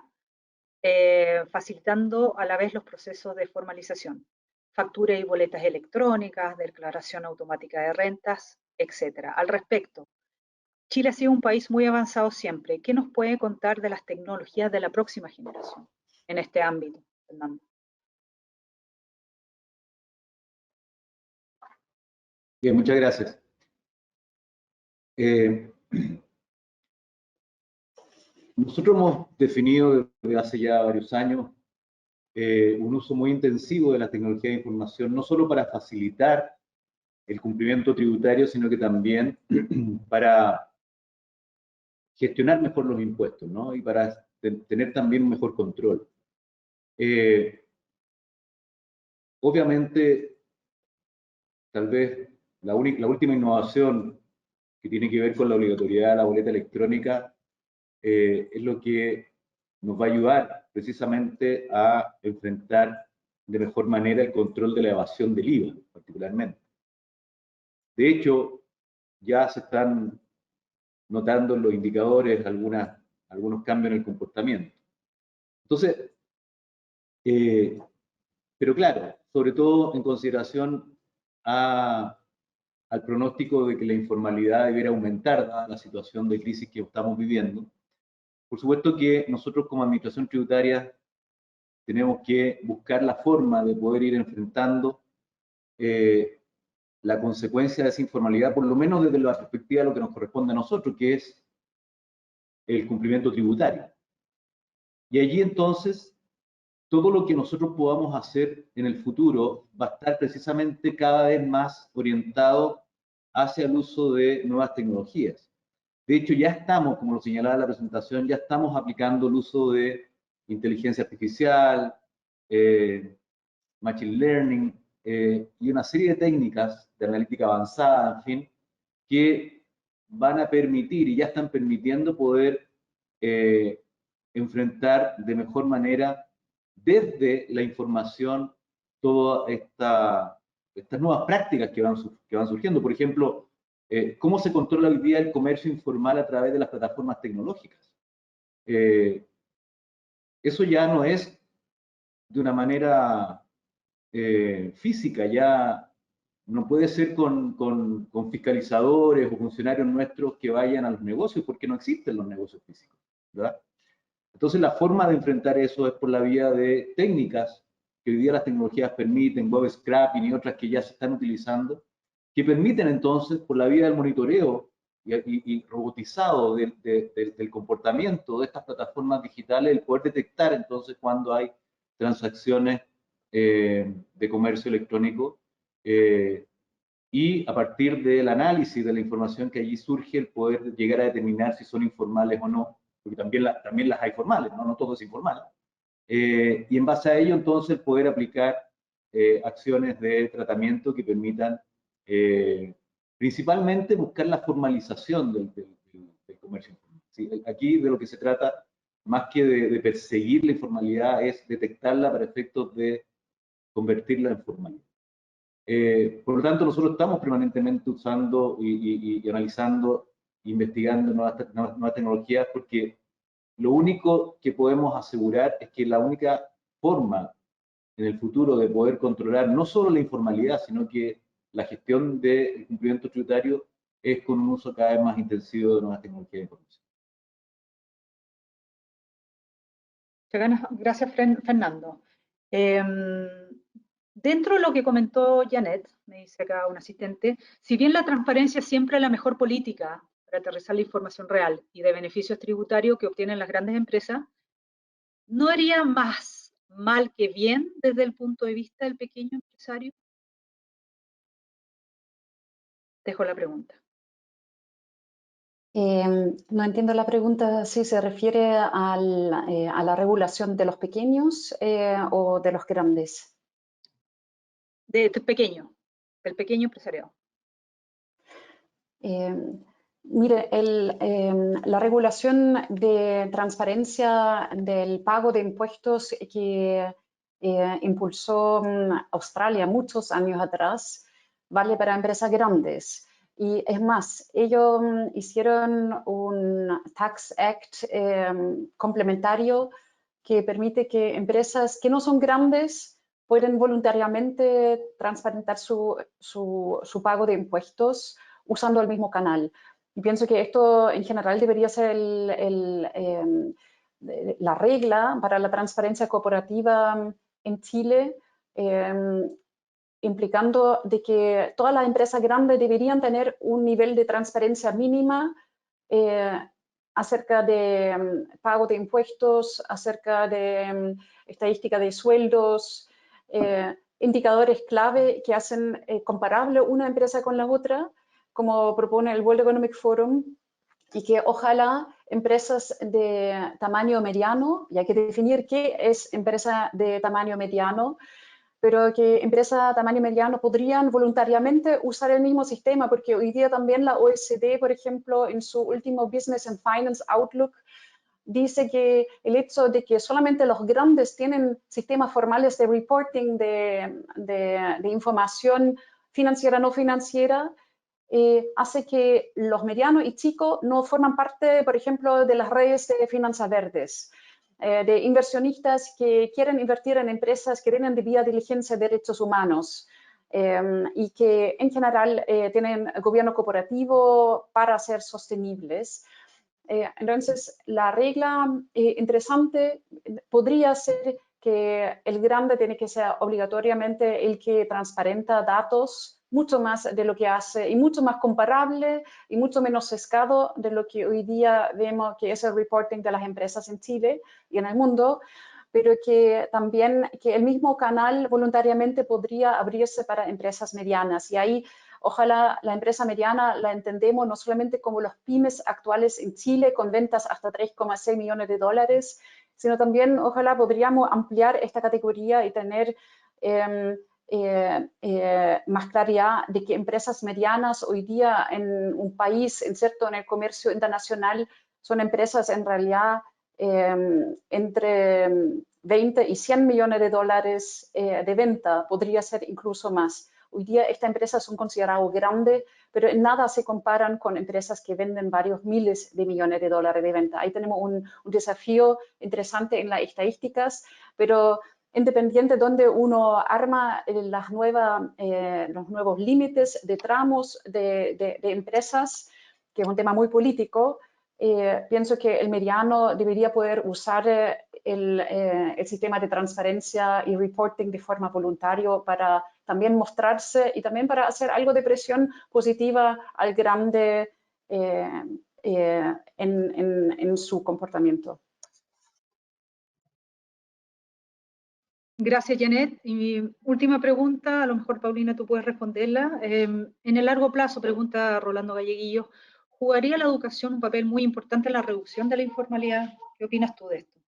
facilitando a la vez los procesos de formalización, facturas y boletas electrónicas, declaración automática de rentas, etc. Al respecto, Chile ha sido un país muy avanzado siempre. ¿Qué nos puede contar de las tecnologías de la próxima generación en este ámbito, Fernando? Bien, muchas gracias. Nosotros hemos definido desde hace ya varios años un uso muy intensivo de la tecnología de información, no solo para facilitar el cumplimiento tributario, sino que también para gestionar mejor los impuestos, ¿no? Y para tener también un mejor control. Obviamente, tal vez la última innovación que tiene que ver con la obligatoriedad de la boleta electrónica es lo que nos va a ayudar precisamente a enfrentar de mejor manera el control de la evasión del IVA, particularmente. De hecho, ya se están notando en los indicadores algunos cambios en el comportamiento. Entonces, pero claro, sobre todo en consideración al pronóstico de que la informalidad debiera aumentar dada la situación de crisis que estamos viviendo. Por supuesto que nosotros como Administración Tributaria tenemos que buscar la forma de poder ir enfrentando la consecuencia de esa informalidad, por lo menos desde la perspectiva de lo que nos corresponde a nosotros, que es el cumplimiento tributario. Y allí entonces, todo lo que nosotros podamos hacer en el futuro va a estar precisamente cada vez más orientado hacia el uso de nuevas tecnologías. De hecho, ya estamos, como lo señalaba en la presentación, ya estamos aplicando el uso de inteligencia artificial, machine learning y una serie de técnicas de analítica avanzada, en fin, que van a permitir y ya están permitiendo poder enfrentar de mejor manera desde la información toda esta estas nuevas prácticas que van surgiendo. Por ejemplo, ¿cómo se controla hoy día el comercio informal a través de las plataformas tecnológicas? Eso ya no es de una manera física, ya no puede ser con fiscalizadores o funcionarios nuestros que vayan a los negocios, porque no existen los negocios físicos, ¿verdad? Entonces la forma de enfrentar eso es por la vía de técnicas que hoy día las tecnologías permiten, web scraping y otras que ya se están utilizando, que permiten entonces por la vía del monitoreo y robotizado del comportamiento de estas plataformas digitales, el poder detectar entonces cuando hay transacciones de comercio electrónico y a partir del análisis de la información que allí surge, el poder llegar a determinar si son informales o no, porque también las hay formales, ¿no? No todo es informal. Y en base a ello, entonces, poder aplicar acciones de tratamiento que permitan principalmente buscar la formalización del comercio informal. ¿Sí? Aquí de lo que se trata, más que de perseguir la informalidad, es detectarla para efectos de convertirla en formalidad. Por lo tanto, nosotros estamos permanentemente usando y analizando, investigando nuevas tecnologías, porque lo único que podemos asegurar es que la única forma en el futuro de poder controlar no solo la informalidad, sino que la gestión del cumplimiento tributario es con un uso cada vez más intensivo de nuevas tecnologías de información. Gracias, Fernando. Dentro de lo que comentó Janet, me dice acá un asistente, si bien la transparencia es siempre la mejor política para aterrizar la información real y de beneficios tributarios que obtienen las grandes empresas, ¿no haría más mal que bien desde el punto de vista del pequeño empresario? Dejo la pregunta. No entiendo la pregunta si se refiere a la regulación de los pequeños o de los grandes. Del pequeño empresariado. Mire, la regulación de transparencia del pago de impuestos que impulsó Australia muchos años atrás vale para empresas grandes. Y es más, ellos hicieron un Tax Act complementario que permite que empresas que no son grandes pueden voluntariamente transparentar su pago de impuestos usando el mismo canal. Y pienso que esto en general debería ser la regla para la transparencia corporativa en Chile, implicando de que todas las empresas grandes deberían tener un nivel de transparencia mínima acerca de pago de impuestos, acerca de estadística de sueldos, indicadores clave que hacen comparable una empresa con la otra, como propone el World Economic Forum, y que ojalá empresas de tamaño mediano, y hay que definir qué es empresa de tamaño mediano, pero que empresas de tamaño mediano podrían voluntariamente usar el mismo sistema, porque hoy día también la OECD, por ejemplo, en su último Business and Finance Outlook, dice que el hecho de que solamente los grandes tienen sistemas formales de reporting de información financiera no financiera, hace que los medianos y chicos no forman parte, por ejemplo, de las redes de finanzas verdes, de inversionistas que quieren invertir en empresas que tienen debida diligencia de derechos humanos y que en general tienen gobierno corporativo para ser sostenibles. Entonces, la regla interesante podría ser que el grande tiene que ser obligatoriamente el que transparenta datos mucho más de lo que hace y mucho más comparable y mucho menos sesgado de lo que hoy día vemos que es el reporting de las empresas en Chile y en el mundo, pero que también que el mismo canal voluntariamente podría abrirse para empresas medianas. Y ahí ojalá la empresa mediana la entendemos no solamente como los pymes actuales en Chile con ventas hasta 3,6 millones de dólares, sino también ojalá podríamos ampliar esta categoría y tener más claridad de que empresas medianas hoy día en un país inserto en el comercio internacional son empresas en realidad entre 20 y 100 millones de dólares de venta, podría ser incluso más. Hoy día estas empresas son consideradas grandes, pero en nada se comparan con empresas que venden varios miles de millones de dólares de venta. Ahí tenemos un desafío interesante en las estadísticas, pero independiente de donde uno arma los nuevos límites de tramos de empresas, que es un tema muy político, pienso que el mediano debería poder usar el sistema de transparencia y reporting de forma voluntaria para también mostrarse y también para hacer algo de presión positiva al grande en su comportamiento. Gracias, Janet. Y mi última pregunta, a lo mejor Paulina tú puedes responderla. En el largo plazo, pregunta Rolando Galleguillo, ¿jugaría la educación un papel muy importante en la reducción de la informalidad? ¿Qué opinas tú de esto?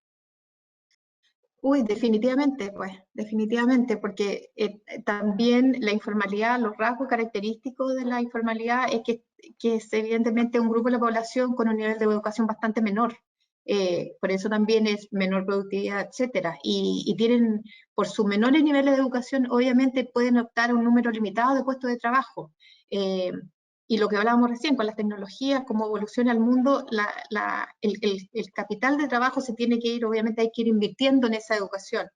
Uy, definitivamente, pues, definitivamente, porque también la informalidad, los rasgos característicos de la informalidad es que es evidentemente un grupo de la población con un nivel de educación bastante menor. Por eso también es menor productividad, etcétera. Y tienen, por sus menores niveles de educación, obviamente pueden optar a un número limitado de puestos de trabajo. Y lo que hablábamos recién con las tecnologías, cómo evoluciona el mundo, el capital de trabajo se tiene que ir, obviamente hay que ir invirtiendo en esa educación.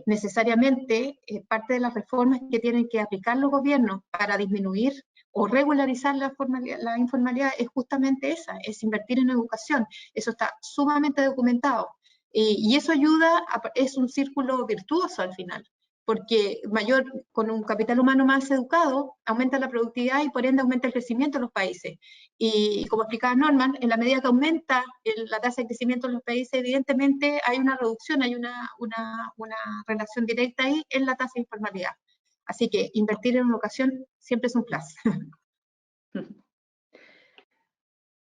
Necesariamente, parte de las reformas que tienen que aplicar los gobiernos para disminuir o regularizar la informalidad es justamente esa, es invertir en educación. Eso está sumamente documentado. Y eso ayuda, es un círculo virtuoso al final, porque con un capital humano más educado, aumenta la productividad y por ende aumenta el crecimiento en los países. Y como explicaba Norman, en la medida que aumenta la tasa de crecimiento en los países, evidentemente hay una reducción, hay una relación directa ahí en la tasa de informalidad. Así que invertir en educación siempre es un plus.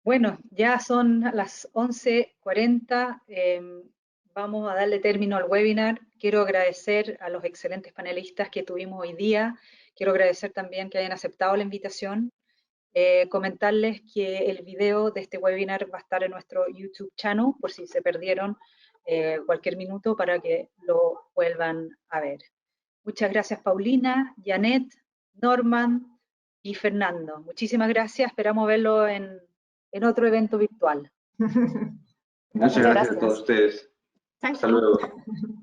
Bueno, ya son las 11:40. Vamos a darle término al webinar. Quiero agradecer a los excelentes panelistas que tuvimos hoy día. Quiero agradecer también que hayan aceptado la invitación. Comentarles que el video de este webinar va a estar en nuestro YouTube channel, por si se perdieron cualquier minuto, para que lo vuelvan a ver. Muchas gracias, Paulina, Janet, Norman y Fernando. Muchísimas gracias. Esperamos verlo en otro evento virtual. Muchas gracias a todos ustedes. Hasta luego.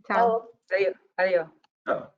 Chao. Adiós. Adiós. Chao.